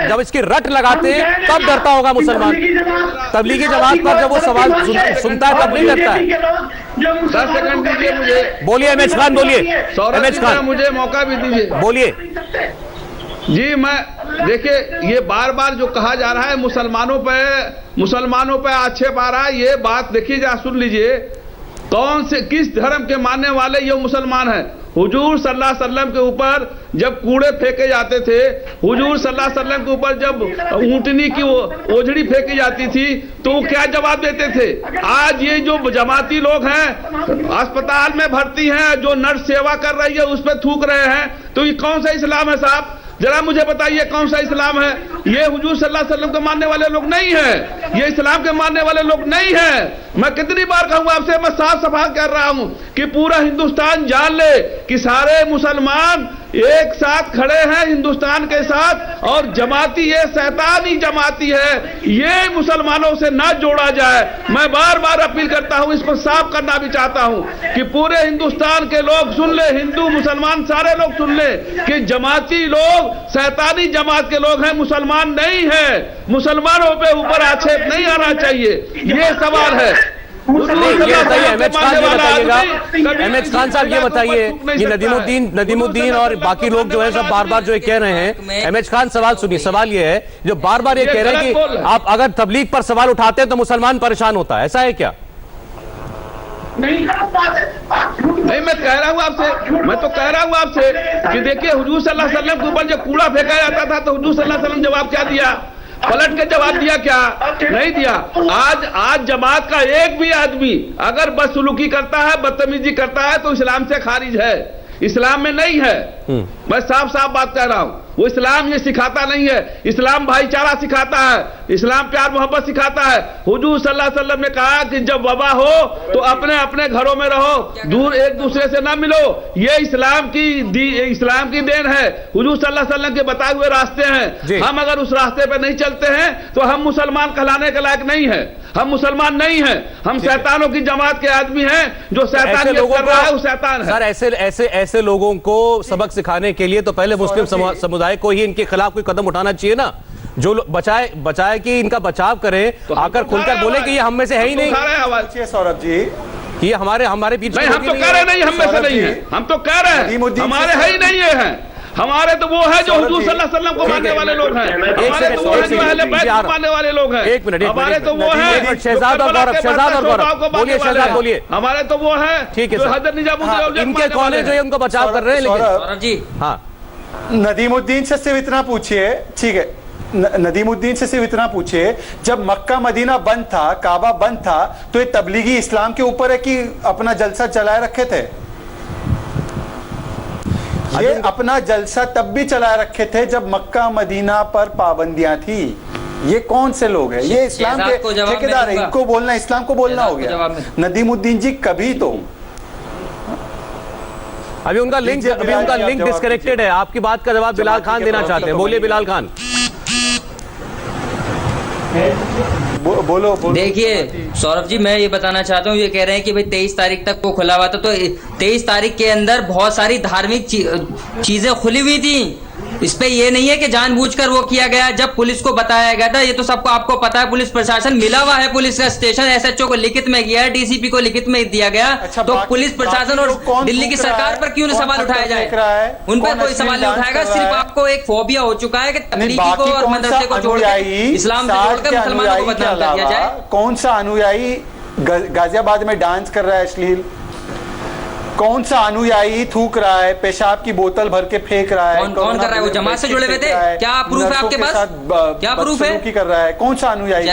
S1: जब इसकी रट लगाते हैं तब डरता होगा मुसलमान। तबलीगी जमात पर जब वो सवाल सुनता है तब नहीं डरता है।
S6: 10 सेकंड दीजिए मुझे।
S1: बोलिए एमएच खान, बोलिए एमएच खान,
S6: मुझे मौका भी दीजिए,
S1: बोलिए
S6: जी। मैं देखिए, ये बार जो कहा जा रहा है मुसलमानों पे आक्षेप आ रहा है, ये बात देखिए, सुन लीजिए, कौन से, किस धर्म के मानने वाले ये मुसलमान हैं। हुजूर सल्लल्लाहु अलैहि वसल्लम के ऊपर जब कूड़े फेंके जाते थे, हुजूर सल्लल्लाहु अलैहि वसल्लम के ऊपर जब ऊंटनी की ओझड़ी फेंकी जाती थी तो वो क्या जवाब देते थे? आज ये जो जमाती लोग हैं अस्पताल में भर्ती हैं, जो नर्स सेवा कर रही है उस पर थूक रहे हैं, तो ये कौन सा इस्लाम है साहब? जरा मुझे बताइए कौन सा इस्लाम है? ये हुजूर सल्लल्लाहु अलैहि वसल्लम के मानने वाले लोग नहीं हैं, ये इस्लाम के मानने वाले लोग नहीं हैं। मैं कितनी बार कहूंगा आपसे, मैं साफ सफा कर रहा हूं कि पूरा हिंदुस्तान जान ले कि सारे मुसलमान एक साथ खड़े हैं हिंदुस्तान के साथ, और जमाती ये शैतानी जमाती है, ये मुसलमानों से ना जोड़ा जाए। मैं बार बार अपील करता हूं, इसको साफ करना भी चाहता हूं कि पूरे हिंदुस्तान के लोग सुन ले, हिंदू मुसलमान सारे लोग सुन ले कि जमाती लोग शैतानी जमात के लोग हैं, मुसलमान नहीं है। मुसलमानों पे ऊपर आक्षेप नहीं आना चाहिए, ये सवाल है।
S1: ये बताइए अहमद खान, ये बताइएगा अहमद खान साहब, ये बताइए कि नदीमुद्दीन और बाकी लोग जो है सब बार बार जो कह रहे हैं, अहमद खान सवाल सुनिए, सवाल ये है जो बार बार ये कह रहे हैं कि आप अगर तबलीग पर सवाल उठाते हैं तो मुसलमान परेशान होता है, ऐसा है क्या?
S6: नहीं, मैं कह रहा हूं आपसे, मैं तो कह रहा हूं आपसे कि देखिए हुजूर सल्लल्लाहु अलैहि वसल्लम के ऊपर जब कूड़ा फेंका जाता था तो हुजूर सल्लल्लाहु अलैहि वसल्लम जवाब क्या दिया? पलट के जवाब दिया क्या? नहीं दिया। आज जमात का एक भी आदमी अगर बदसलूकी करता है, बदतमीजी करता है तो इस्लाम से खारिज है, इस्लाम में नहीं है। मैं साफ साफ बात कह रहा हूं, वो इस्लाम ये सिखाता नहीं है। इस्लाम भाईचारा सिखाता है, इस्लाम प्यार मोहब्बत सिखाता है। हुजूर सल्लल्लाहु अलैहि वसल्लम ने कहा कि जब वबा हो तो अपने अपने घरों में रहो, दूर एक दूसरे से ना मिलो। ये इस्लाम की देन है, हुजूर सल्लल्लाहु अलैहि वसल्लम के बताए हुए रास्ते हैं। हम अगर उस रास्ते पे नहीं चलते हैं तो हम मुसलमान कहलाने के लायक नहीं है, हम मुसलमान नहीं हैं, हम शैतानों की जमात के आदमी हैं। जो शैतान लोगों कर रहा है वो शैतान है।
S1: सर ऐसे लोगों को सबक सिखाने के लिए तो पहले मुस्लिम समुदाय को ही इनके खिलाफ कोई कदम उठाना चाहिए ना, जो बचाए कि इनका बचाव करें, तो आकर खुलकर बोले कि ये हम में से है ही नहीं।
S4: सौरभ जी,
S1: ये हमारे बीच में,
S6: हम तो कह रहे नहीं हम में से नहीं है, हम तो कह रहे हैं हमारे है ही नहीं है। हमारे तो वो है जो हुजूर सल्लल्लाहु अलैहि वसल्लम को मानने वाले लोग हैं, हमारे तो वो है जो अहले बैत को मानने वाले लोग हैं।
S1: एक मिनट,
S6: हमारे तो वो है
S1: शहजाद और गौरव बोलिए, शहजाद बोलिए।
S6: हमारे तो वो है,
S1: ठीक है सर, इनके कौन है जो उनको बचाव कर रहे हैं? लेकिन
S7: जी
S1: हाँ,
S4: नदीमुद्दीन से सिर्फ इतना पूछिए, ठीक है, नदीमुद्दीन से सिर्फ इतना पूछिए, जब मक्का मदीना बंद था, काबा बंद था, तो ये तबलीगी इस्लाम के ऊपर है कि अपना जलसा चलाए रखे थे? ये अपना जलसा तब भी चलाए रखे थे जब मक्का मदीना पर पाबंदियां थी। ये कौन से लोग हैं? ये इस्लाम के ठेकेदार है, इनको बोलना, इस्लाम को बोलना हो गया। नदीमुद्दीन जी कभी तो
S1: अभी उनका लिंक डिस्कनेक्टेड है। आपकी बात का जवाब बिलाल खान देना चाहते हैं, बोलिए बिलाल खान।
S4: बोलो।
S7: देखिए सौरभ जी, मैं ये बताना चाहता हूँ, ये कह रहे हैं कि भाई 23 तारीख तक वो खुला हुआ था, तो 23 तारीख के अंदर बहुत सारी धार्मिक चीजें खुली हुई थी। इस पे ये नहीं है कि जानबूझकर वो किया गया। जब पुलिस को बताया गया था, ये तो सबको आपको पता है, पुलिस प्रशासन मिला हुआ है, पुलिस का स्टेशन एसएचओ को लिखित में गया है, डीसीपी को लिखित में दिया गया।
S4: अच्छा,
S7: तो पुलिस प्रशासन और दिल्ली की सरकार पर क्यों सवाल उठाया जाए? उन पर कोई सवाल नहीं उठाएगा। सिर्फ आपको एक फोबिया हो चुका है कि तबलीगी को और मदरसे को जोड़कर इस्लाम से जोड़कर मुसलमानों को बदनाम कर दिया जाए।
S4: कौन सा अनुयायी गाजियाबाद में डांस कर रहा है अश्लील? कौन सा अनुयायी थूक रहा है, पेशाब की बोतल भर के फेंक रहा है?
S7: कौन कर रहा है? वो जमात से जुड़े हुए थे? क्या प्रूफ है आपके पास? क्या प्रूफ है?
S4: कर रहा है? कौन सा अनुयायी?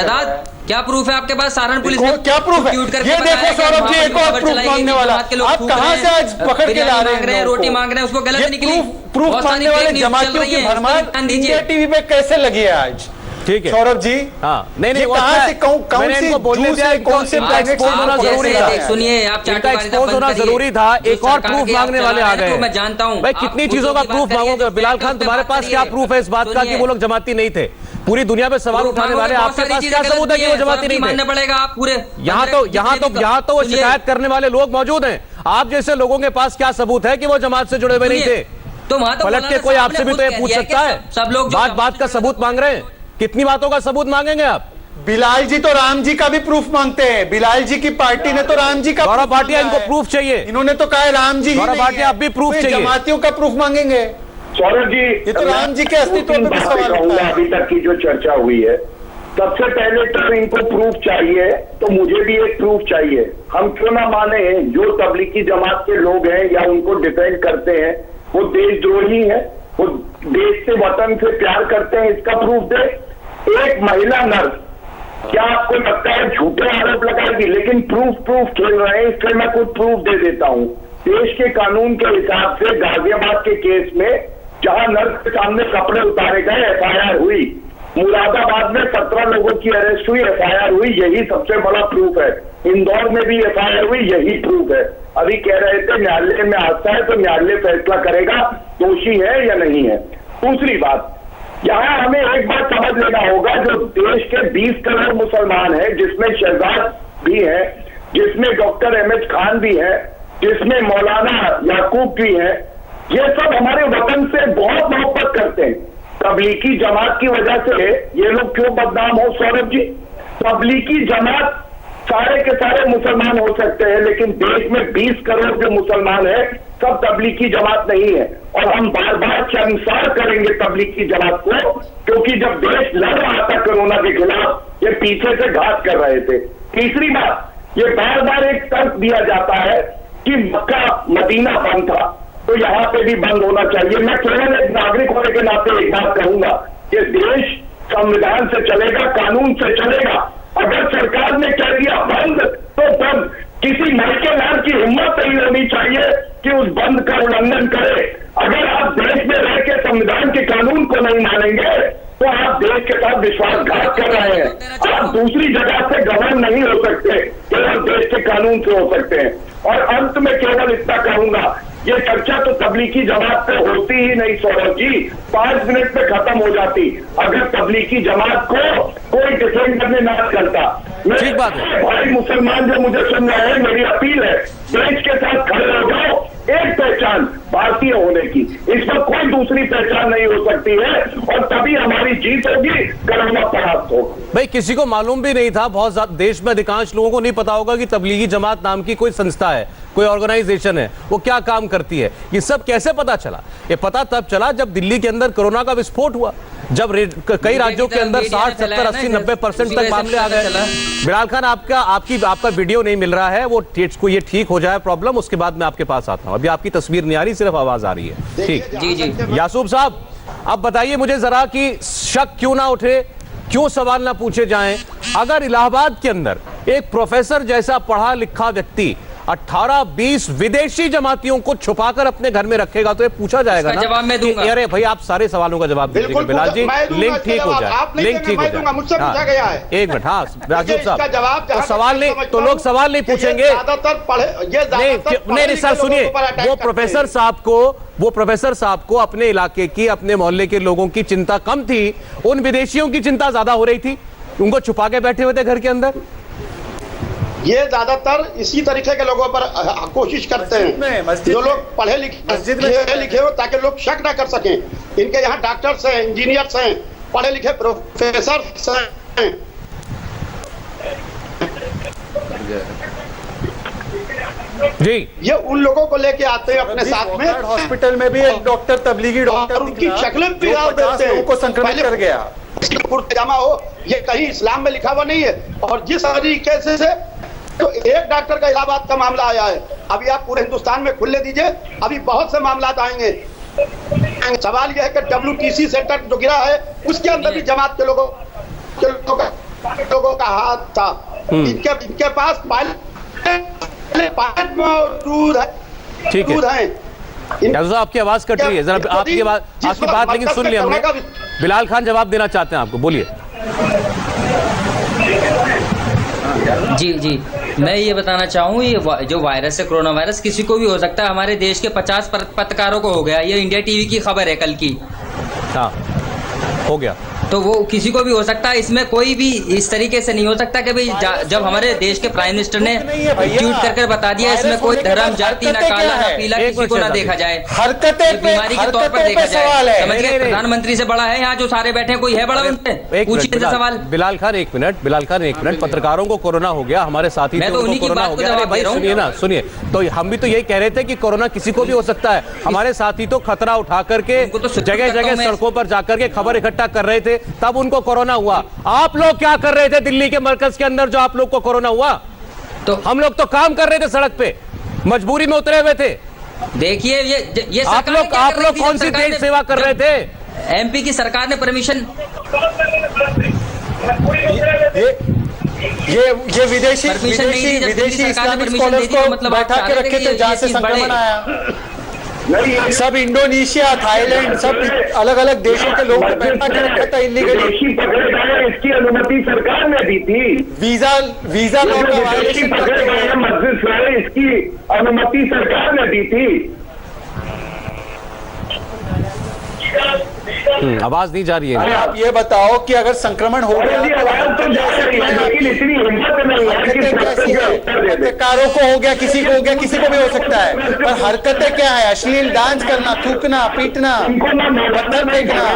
S7: क्या प्रूफ है आपके पास? सारण पुलिस ने
S4: क्या प्रूफ है? ये देखो सौरभ जी, एक और प्रूफ मांगने वाला। आप कहां से आज पकड़ के ला रहे हैं?
S7: रोटी मांग रहे हैं, उसको गलत निकली।
S4: प्रूफ मांगने वाले जमातियों की भरमार इंडिया टीवी पे कैसे लगी है आज?
S1: ठीक है
S4: सौरभ जी,
S1: हाँ, नहीं
S4: कहां से कौन सी जूस है, कौन से
S1: एक्सपोज होना जरूरी था?
S7: सुनिए, आप
S1: एक्सपोज होना जरूरी था। एक और प्रूफ मांगने वाले आ गए।
S7: मैं जानता हूं
S1: भाई, कितनी चीजों का प्रूफ मांगोगे? बिलाल खान, तुम्हारे पास क्या प्रूफ है इस बात का कि वो लोग जमाती नहीं थे? पूरी दुनिया में सवाल उठाने वाले आपके पास क्या सबूत है कि वो जमाती नहीं थे?
S7: मानना पड़ेगा आप पूरे।
S1: यहाँ तो वो शिकायत करने वाले लोग मौजूद हैं। आप जैसे लोगों के पास क्या सबूत है कि वो जमात से जुड़े हुए नहीं थे?
S7: तो वहां
S1: पलट के कोई आपसे भी तो ये पूछ सकता है।
S7: सब लोग
S1: बात का सबूत मांग रहे हैं। कितनी बातों का सबूत मांगेंगे आप?
S4: बिलाल जी तो राम जी का भी प्रूफ मांगते हैं। बिलाल जी की पार्टी ने तो राम जी का,
S1: गौरव भाटिया, इनको प्रूफ चाहिए।
S4: इन्होंने तो कहा राम जी।
S1: गौरव भाटिया, अब भी प्रूफ चाहिए।
S4: जमातियों का प्रूफ मांगेंगे?
S3: सौरभ जी,
S4: ये तो राम जी के अस्तित्व पे भी सवाल उठा है।
S3: अभी तक की जो चर्चा हुई है सबसे पहले तो इनको प्रूफ चाहिए, तो मुझे भी एक प्रूफ चाहिए। हम क्यों ना माने जो तबलीगी जमात के लोग हैं या उनको डिफेंड करते हैं वो देशद्रोही है, वो देश से वतन से प्यार करते हैं, इसका प्रूफ दे। एक महिला नर्स, क्या आपको लगता है झूठे आरोप लगाएगी? लेकिन प्रूफ खेल रहे हैं, इसलिए मैं कुछ प्रूफ दे देता हूं। देश के कानून के हिसाब से गाजियाबाद के केस में जहां नर्स के सामने कपड़े उतारे गए FIR हुई, मुरादाबाद में 17 लोगों की अरेस्ट हुई, FIR हुई, यही सबसे बड़ा प्रूफ है। इंदौर में भी FIR हुई, यही प्रूफ है। अभी कह रहे थे न्यायालय में आता है तो न्यायालय फैसला करेगा दोषी है या नहीं है। दूसरी बात, यहाँ हमें एक बात समझ लेना होगा, जो देश के 20 करोड़ मुसलमान हैं, जिसमें शहजाद भी है, जिसमें डॉक्टर MS खान भी है, जिसमें मौलाना याकूब भी है, ये सब हमारे वतन से बहुत मोहब्बत करते हैं। तबलीगी जमात की वजह से ये लोग क्यों बदनाम हो सौरभ जी? तबलीगी जमात सारे के सारे मुसलमान हो सकते हैं, लेकिन देश में 20 करोड़ जो मुसलमान है सब तबलीगी जमात नहीं है। और हम बार बार शर्मसार करेंगे तबलीगी जमात को, क्योंकि जब देश लड़ रहा था कोरोना के खिलाफ ये पीछे से घात कर रहे थे। तीसरी बात, ये बार बार एक तर्क दिया जाता है कि मक्का मदीना बंद था तो यहाँ पे भी बंद होना चाहिए। मैं केवल एक नागरिक होने के नाते एक बात कहूंगा, ये देश संविधान से चलेगा, कानून से चलेगा। अगर सरकार ने कह दिया बंद तो बंद, किसी मरकेलाल की हिम्मत नहीं होनी चाहिए कि उस बंद का उल्लंघन करे। अगर आप देश में रह के संविधान के कानून को नहीं मानेंगे तो आप देश के साथ विश्वासघात कर रहे हैं। आप दूसरी जगह से गवर्न नहीं हो सकते, केवल देश के कानून से हो सकते हैं। और अंत में केवल इतना कहूंगा, ये चर्चा तो तबलीगी जमात पे होती ही नहीं सौरभ जी, 5 मिनट में खत्म हो जाती अगर तबलीगी जमात को कोई डिफेंड करने ना करता।
S1: ठीक बात है
S3: भाई मुसलमान जो मुझे सुन रहे हैं, मेरी अपील है देश के साथ खड़े हो जाओ। एक पहचान भारतीय होने की, इस पर कोई दूसरी पहचान नहीं हो सकती है और तभी हमारी जीत होगी, कोरोना परास्त होगा।
S1: भाई किसी को मालूम भी नहीं था, बहुत ज्यादा देश में अधिकांश लोगों को नहीं पता होगा कि तबलीगी जमात नाम की कोई संस्था है, कोई ऑर्गेनाइजेशन है, वो क्या काम करती है। ये सब कैसे पता चला? ये पता तब चला जब दिल्ली के अंदर कोरोना का विस्फोट हुआ, जब कई राज्यों के अंदर 60, 70, 80, 90% तक मामले आ गए। बिलाल खान, आपका वीडियो नहीं मिल रहा है, वो ये ठीक हो जाए प्रॉब्लम, उसके बाद मैं आपके पास आता हूं। अभी आपकी तस्वीर नहीं आ रही, सिर्फ आवाज आ रही है। ठीक
S7: जी।
S1: यासूब साहब, अब बताइए मुझे जरा कि शक क्यों ना उठे, क्यों सवाल ना पूछे जाएं? अगर इलाहाबाद के अंदर एक प्रोफेसर जैसा पढ़ा लिखा व्यक्ति 18-20 विदेशी जमातियों को छुपाकर अपने घर में रखेगा तो ये पूछा जाएगा ना
S7: जवाब मैं दूंगा।
S1: अरे भाई आप सारे सवालों का जवाब दीजिएगा बिलाल जी, लिंक ठीक हो जाए, लिंक ठीक हो जाए।
S8: मुझसे पूछा गया है।
S1: एक मिनट, हाँ राजीव साहब,
S8: तो
S1: सवाल नहीं तो लोग सवाल नहीं पूछेंगे। नहीं सर सुनिए, वो प्रोफेसर साहब को अपने इलाके की, अपने मोहल्ले के लोगों की चिंता कम थी, उन विदेशियों की चिंता ज्यादा हो रही थी, उनको छुपा के बैठे हुए थे घर के अंदर।
S8: ये ज्यादातर इसी तरीके के लोगों पर कोशिश करते हैं, जो लोग पढ़े लिखे हो, ताकि लोग शक ना कर सकें। इनके यहाँ डॉक्टर्स हैं, इंजीनियर्स हैं, पढ़े लिखे प्रोफेसर हैं।
S1: जी,
S8: ये उन लोगों को लेके आते हैं अपने साथ में।
S4: हॉस्पिटल में भी एक डॉक्टर, तबलीगी डॉक्टर,
S8: उनकी शक्लें भी देते हैं,
S4: को संक्रमित कर गया।
S8: जमा हो, ये कहीं इस्लाम में लिखा हुआ नहीं है। और जिस तरीके से तो एक डॉक्टर का इलाहाबाद का मामला आया है, अभी आप पूरे हिंदुस्तान में खुले दीजिए, अभी बहुत से मामला आएंगे। सवाल यह है कि WTC सेंटर जो गिरा है उसके अंदर भी जमात के लोगों का हाथ था। इनके पास पायलट मौजूद है।
S1: ठीक है, आपकी आवाज कट रही है, जरा आपकी बात लेकिन सुन लिया हमने। बिलाल खान जवाब देना चाहते हैं आपको, बोलिए।
S7: जी, मैं ये बताना चाहूँ, ये जो वायरस है, कोरोना वायरस, किसी को भी हो सकता है। हमारे देश के 50 पत्रकारों को हो गया, ये इंडिया टीवी की खबर है कल की।
S1: हाँ, हो गया।
S7: तो वो किसी को भी हो सकता है, इसमें कोई भी इस तरीके से नहीं हो सकता कि भाई जब हमारे देश के प्राइम मिनिस्टर ने ट्वीट कर बता दिया इसमें कोई धर्म, जाति, ना काला ना पीला, किसी को ना देखा जाए, बीमारी के तौर पर देखा जाए। समझिए, प्रधानमंत्री से बड़ा है यहाँ जो सारे बैठे, कोई है बड़ा उनसे? पूछिए सवाल।
S1: बिलाल खान एक मिनट, पत्रकारों को कोरोना हो गया, हमारे साथी कोरोना हो गया। भाई सुनिए ना, सुनिए, तो हम भी तो यही कह रहे थे कि कोरोना किसी को भी हो सकता है। हमारे साथी तो खतरा उठा करके जगह जगह सड़कों पर जाकर के खबर इकट्ठा कर रहे थे तब उनको कोरोना हुआ। आप लोग क्या कर रहे थे दिल्ली के मरकज के अंदर जो आप लोग को कोरोना हुआ?
S7: तो
S1: हम लोग तो काम कर रहे थे, सड़क पे मजबूरी में उतरे हुए थे।
S7: देखिए ये
S1: आप लोग कौन सी देश सेवा कर रहे थे?
S7: एमपी की सरकार ने परमिशन,
S4: ये विदेशी इस्लामिक स्कॉलर्स को बैठा के रखे थे जहां से संक्रमण आया। सब इंडोनेशिया, थाईलैंड, सब अलग अलग देशों के लोग बैठा के रखा था इलीगली।
S3: इसकी अनुमति सरकार ने दी थी।
S4: वीजा लॉ का वायलेशन करते हुए
S3: मस्जिद वाले, इसकी अनुमति सरकार ने दी थी।
S1: आवाज नहीं जा रही
S4: अरे
S1: है।
S4: आप ये बताओ कि अगर संक्रमण हो गया
S3: लेकिन इतनी हिम्मत नहीं है।
S4: कैसी है? पत्रकारों को हो गया, किसी को हो गया, किसी को भी हो सकता है, पर हरकतें क्या है? अश्लील डांस करना, थूकना, पीटना, पत्थर फेंकना,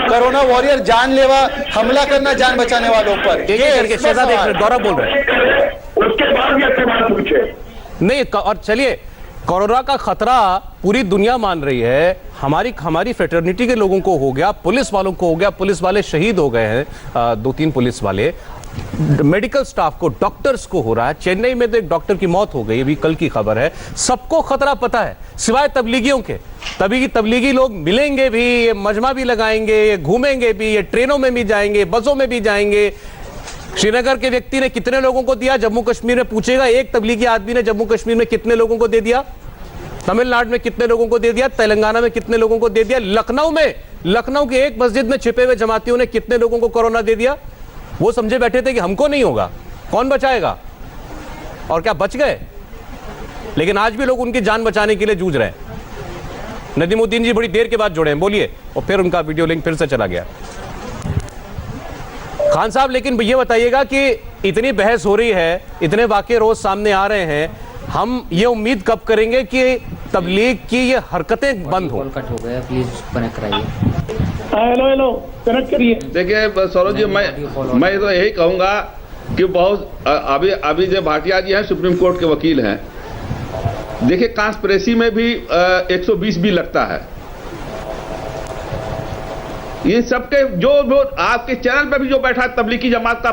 S4: कोरोना वॉरियर जानलेवा हमला करना जान बचाने वालों पर।
S1: गौरव बोल रहे हैं
S3: उसके बाद ये सवाल पूछे
S1: नहीं। और चलिए, कोरोना का खतरा पूरी दुनिया मान रही है। हमारी फ्रेटर्निटी के लोगों को हो गया, पुलिस वालों को हो गया, पुलिस वाले शहीद हो गए हैं, 2-3 पुलिस वाले, मेडिकल स्टाफ को, डॉक्टर्स को हो रहा है। चेन्नई में तो एक डॉक्टर की मौत हो गई, अभी कल की खबर है। सबको खतरा पता है सिवाय तबलीगियों के। तबलीगी लोग मिलेंगे भी, ये मजमा भी लगाएंगे, ये घूमेंगे भी, ये ट्रेनों में भी जाएंगे, बसों में भी जाएंगे। श्रीनगर के व्यक्ति ने कितने लोगों को दिया? जम्मू कश्मीर में पूछेगा एक तबलीगी आदमी ने जम्मू कश्मीर में कितने लोगों को दे दिया? तमिलनाडु में कितने लोगों को दे दिया? तेलंगाना में कितने लोगों को दे दिया? लखनऊ के एक मस्जिद में छिपे हुए जमातियों ने कितने लोगों को कोरोना दे दिया? वो समझे बैठे थे कि हमको नहीं होगा, कौन बचाएगा? और क्या बच गए? लेकिन आज भी लोग उनकी जान बचाने के लिए जूझ रहे हैं। नदीमुद्दीन जी बड़ी देर के बाद जुड़े हैं, बोलिए। और फिर उनका वीडियो लिंक फिर से चला गया। खान साहब, लेकिन ये बताइएगा कि इतनी बहस हो रही है, इतने वाकये रोज सामने आ रहे हैं, हम ये उम्मीद कब करेंगे कि तबलीग की ये हरकतें बंद हो?
S7: कट हो गया, प्लीज कनेक्ट कराइए।
S5: हेलो कनेक्ट करिए।
S6: देखिए सौरभ जी, मैं तो यही कहूंगा कि बहुत अभी जो भाटिया जी हैं सुप्रीम कोर्ट के वकील हैं, देखिए कॉन्स्पिरेसी में भी 120 भी लगता है। ये सबके जो आपके चैनल पे भी जो बैठा तबलीगी जमात का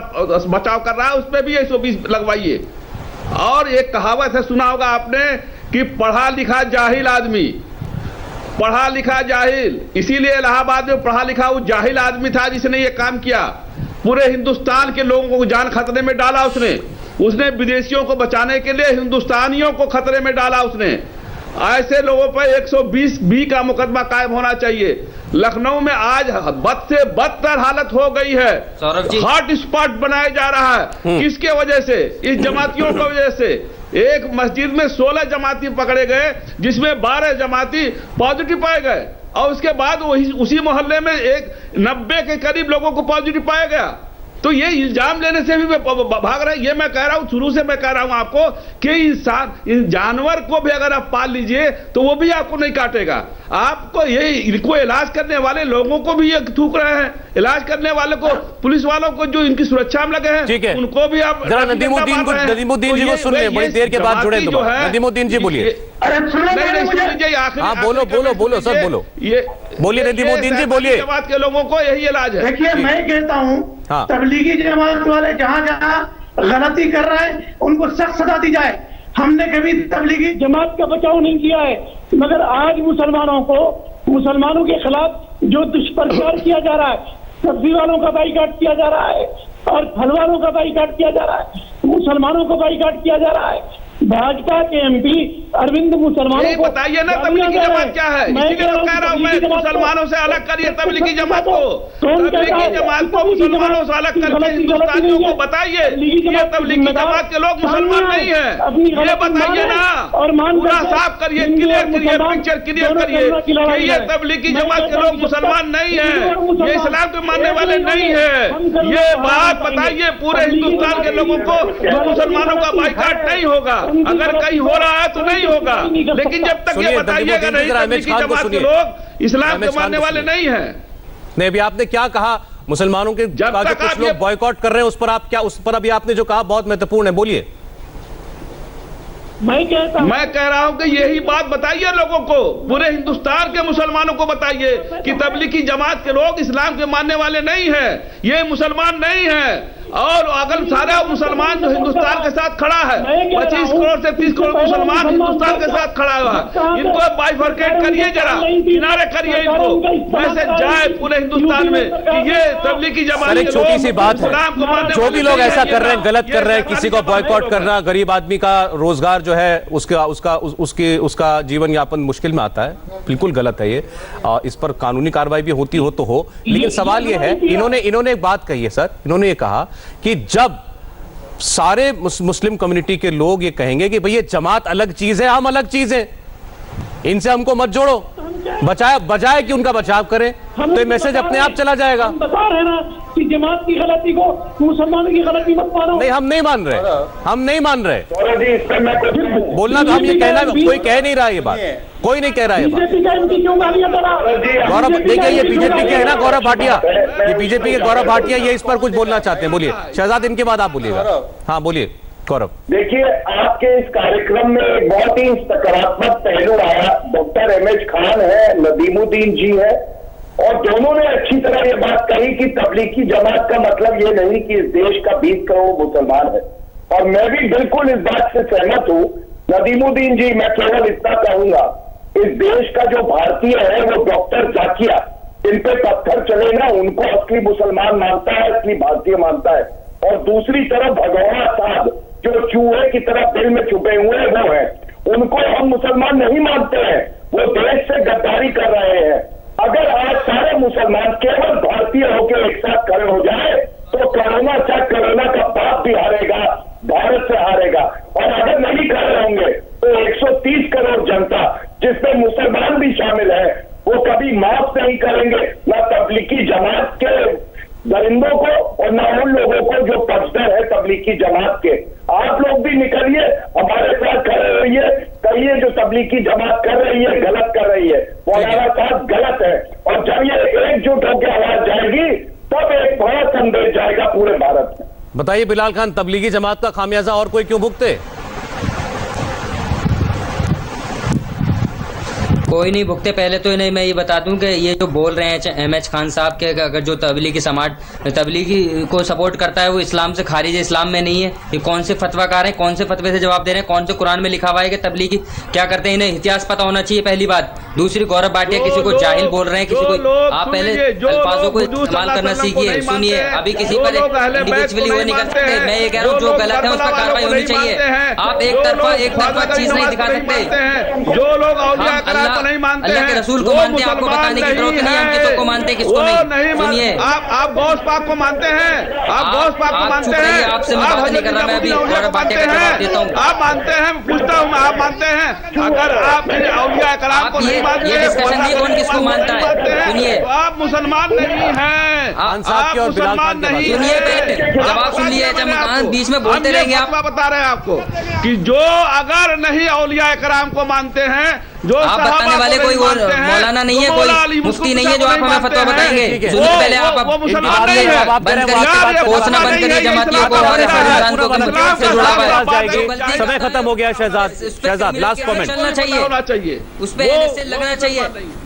S6: बचाव कर रहा है, उस पर भी 120 लगवाइए। और एक कहावत है, सुना होगा आपने, कि पढ़ा लिखा जाहिल आदमी, पढ़ा लिखा जाहिल, इसीलिए इलाहाबाद में पढ़ा लिखा वो जाहिल आदमी था जिसने ये काम किया। पूरे हिंदुस्तान के लोगों को जान खतरे में डाला उसने विदेशियों को बचाने के लिए हिंदुस्तानियों को खतरे में डाला उसने। ऐसे लोगों पर 120 बी का मुकदमा कायम होना चाहिए। लखनऊ में आज बद से बदतर हालत हो गई है, हॉट स्पॉट बनाया जा रहा है। किसके वजह से? इस जमातियों की वजह से। एक मस्जिद में 16 जमाती पकड़े गए, जिसमें 12 जमाती पॉजिटिव पाए गए, और उसके बाद उसी मोहल्ले में 90 के करीब लोगों को पॉजिटिव पाया गया। तो ये इल्जाम लेने से भी भाग रहे हैं। ये मैं कह रहा हूं, शुरू से मैं कह रहा हूं आपको कि इंसान, जानवर को भी अगर आप पाल लीजिए तो वो भी आपको नहीं काटेगा। आपको ये इनको इलाज करने वाले लोगों को भी ये थूक रहे हैं, इलाज करने वाले को, पुलिस वालों को जो इनकी सुरक्षा में लगे हैं, उनको भी आप।
S1: नदीमुद्दीन जी को सुन लें, बड़ी देर के बाद जुड़े। नदीमुद्दीन जी बोलिए। हाँ बोलो सर, बोलो, ये बोलिए नदीमुद्दीन जी, बोलिए।
S6: जमात के लोगों को यही इलाज है।
S5: देखिए, मैं कहता हूँ तबलीगी जमात वाले जहाँ जहाँ गलती कर रहे हैं उनको सख्त सजा दी जाए। हमने कभी तबलीगी जमात का बचाव नहीं किया है, मगर आज मुसलमानों के खिलाफ जो दुष्प्रचार किया जा रहा है, सब्जी वालों का बाइकाट किया जा रहा है और फल वालों का बाइकाट किया जा रहा है, मुसलमानों को बाइकाट किया जा रहा है। भाजपा के एमपी अरविंद मुसलमानों को
S6: बताइए ना तबलीगी जमात क्या है? इसीलिए तो कह रहा हूं मैं, मुसलमानों से अलग करिए तबलीगी जमात को। तबलीगी जमात को मुसलमानों से अलग करके हिंदुस्तानियों को बताइए ये तबलीगी जमात के लोग मुसलमान नहीं है, ये बताइए ना। और पूरा साफ करिए, क्लियर करिए, पिक्चर क्लियर करिए कि ये तबलीगी जमात के लोग मुसलमान नहीं है, ये इस्लाम के मानने वाले नहीं है। ये बात बताइए पूरे हिंदुस्तान के लोगों को, मुसलमानों का बाइकाट नहीं होगा। अगर कहीं हो रहा है तो नहीं होगा, लेकिन जब तक ये बताइएगा नहीं तबलीगी जमात के लोग इस्लाम के मानने वाले नहीं हैं।
S1: नहीं, अभी आपने क्या कहा? मुसलमानों के जो कुछ लोग बॉयकॉट कर रहे हैं, उस पर आप क्या, उस पर अभी आपने जो कहा बहुत महत्वपूर्ण है, बोलिए।
S2: मैं कहता हूं,
S6: मैं कह रहा हूं कि यही बात बताइए लोगों को, पूरे हिंदुस्तान के मुसलमानों को बताइए कि तबलीगी जमात के लोग इस्लाम के मानने वाले नहीं हैं, ये मुसलमान नहीं है। और अगर सारा मुसलमान जो हिंदुस्तान के साथ खड़ा है, 25 करोड़ से 30 करोड़ मुसलमान हिंदुस्तान के साथ खड़ा हुआ है, इनको बाइफरकेट करिए, जरा किनारे करिए इनको, मैसेज जाए पूरे हिंदुस्तान में कि ये तबलीगी जमात
S1: एक छोटी सी बात है, जो भी लोग ऐसा कर रहे हैं, गलत कर रहे हैं, किसी को बॉयकॉट करना, गरीब आदमी का रोजगार जो है उसका जीवन यापन मुश्किल में आता है, बिल्कुल गलत है ये। इस पर कानूनी कार्रवाई भी होती हो तो हो, लेकिन सवाल ये है, इन्होंने एक बात कही है सर, इन्होंने ये कहा कि जब सारे मुस्लिम कम्युनिटी के लोग ये कहेंगे कि भाई ये जमात अलग चीज है, हम अलग चीज है, इनसे हमको मत जोड़ो, बजाय कि उनका बचाव करें, तो ये मैसेज अपने आप चला जाएगा।
S2: हम बता रहे ना कि जमात की गलती को मुसलमानों की गलती मत मानो।
S1: नहीं, हम नहीं मान रहे, हम नहीं मान रहे। बोलना तो हम ये कहना, कोई कह नहीं रहा ये बात, कोई नहीं कह रहा है गौरव। देखिए ये बीजेपी के है ना गौरव भाटिया, ये बीजेपी के गौरव भाटिया, ये इस पर कुछ बोलना चाहते हैं, बोलिए शहजाद, इनके बाद आप बोलिएगा। हाँ बोलिए गौरव।
S3: देखिए, आपके इस कार्यक्रम में एक बहुत ही सकारात्मक पहलू आया, डॉक्टर एमएच खान है, नदीमुद्दीन जी है, और दोनों ने अच्छी तरह ये बात कही कि तबलीगी जमात का मतलब ये नहीं कि इस देश का 20 करोड़ मुसलमान है, और मैं भी बिल्कुल इस बात से सहमत हूँ। नदीमुद्दीन जी, मैं केवल इतना कहूंगा, इस देश का जो भारतीय है वो डॉक्टर जाकिया, इन पे पत्थर चले ना, उनको असली मुसलमान मानता है, असली भारतीय मानता है, और दूसरी तरफ भगौड़ा साहब जो चूहे की तरह दिल में छुपे हुए हैं वो है, उनको हम मुसलमान नहीं मानते हैं, वो देश से गद्दारी कर रहे हैं। अगर आज सारे मुसलमान केवल भारतीय होकर एक साथ खड़े हो जाए तो कोरोना का पाप भी हारेगा, भारत से हारेगा। और अगर नहीं खड़े होंगे तो 130 करोड़ जनता, जिसमें मुसलमान भी शामिल है, वो कभी माफ नहीं करेंगे, न तबलीगी जमात के दरिंदों को और न उन लोगों को जो पक्षधर है तबलीगी जमात के। आप लोग भी निकलिए, हमारे साथ खड़े रहिए, कहिए जो तबलीगी जमात कर रही है गलत कर रही है, मौलाना साहब गलत है, और जब ये एकजुट होकर आवाज जाएगी तब एक बड़ा संदेश जाएगा पूरे भारत में।
S1: बताइए बिलाल खान, तबलीगी जमात का खामियाजा और कोई क्यों भुगते?
S7: कोई नहीं भुगते। पहले तो इन्हें मैं ये बता दूं कि ये जो बोल रहे हैं एमएच खान साहब के, अगर जो तबलीगी को सपोर्ट करता है वो इस्लाम से खारिज है, इस्लाम में नहीं है, ये कौन से फतवाकार हैं, कौन से फतवे से जवाब दे रहे हैं, कौन से कुरान में लिखा हुआ है कि तबलीगी क्या करते हैं, इन्हें इतिहास पता होना चाहिए, पहली बात। दूसरी, गौरव भाटिया किसी को जाहिल बोल रहे हैं, किसी को, आप पहले अल्फाजों को इस्तेमाल करना सीखिए। सुनिए, अभी किसी पर इंडिविजुअली वो नहीं कर सकते। मैं ये कह रहा हूँ जो गलत है उस पर कार्रवाई होनी चाहिए। आप एक तरफा चीज नहीं दिखा सकते।
S6: जो लोग
S7: अल्लाह के रसूल को मानते हैं, आपको बताने की जरूरत नहीं, हम किसको मानते हैं किसको नहीं। सुनिए,
S6: आप गौस पाक को मानते हैं, आप गौस पाक को मानते हैं,
S7: आपसे मैं बात नहीं कर रहा, मैं अभी गौरव भाटिया का जवाब देता हूँ।
S6: आप मानते हैं, पूछता हूँ मैं, आप मानते हैं? अगर आप औलिया कराम को नहीं मानते,
S7: ये डिस्कशन नहीं, कौन किसको मानता है, सुनिए,
S6: तो आप मुसलमान नहीं हैं, आप मुसलमान नहीं।
S7: सुनिए, जवाब सुन लिए, जब बीच में बोलते रहेंगे आप।
S6: बता रहे हैं आपको कि जो अगर नहीं औलिया कराम को मानते हैं, जो
S7: आप बताने वाले कोई मौलाना नहीं है, कोई मुफ्ती नहीं है जो आप हमें फतवा बताएंगे। सुनिए, पहले आप कोसना बंद करिए जमातियों को और इंसान को से जुड़ा हुआ है।
S1: समय खत्म हो गया। शहजाद लास्ट कमेंट
S7: चलना चाहिए, उस पे एनएसए लगना चाहिए।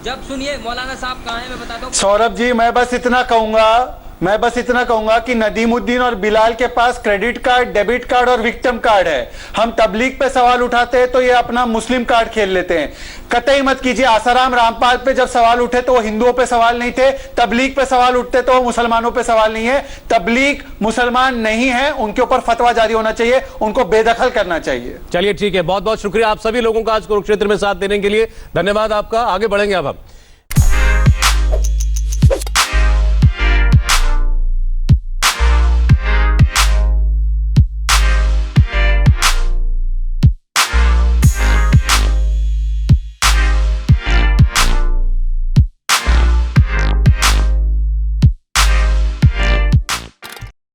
S7: जब सुनिए, मौलाना साहब कहाँ है मैं बताता हूँ।
S4: सौरभ जी, मैं बस इतना कहूंगा कि नदीमुद्दीन और बिलाल के पास क्रेडिट कार्ड, डेबिट कार्ड और विक्टिम कार्ड है। हम तबलीग पे सवाल उठाते हैं तो ये अपना मुस्लिम कार्ड खेल लेते हैं। कतई मत कीजिए, आसाराम रामपाल पे जब सवाल उठे तो वो हिंदुओं पे सवाल नहीं थे, तबलीग पे सवाल उठते तो वो मुसलमानों पे सवाल नहीं है। तबलीग मुसलमान नहीं है, उनके ऊपर फतवा जारी होना चाहिए, उनको बेदखल करना चाहिए।
S1: चलिए ठीक है, बहुत बहुत शुक्रिया आप सभी लोगों का आज कुरुक्षेत्र में साथ देने के लिए। धन्यवाद आपका। आगे बढ़ेंगे अब हम।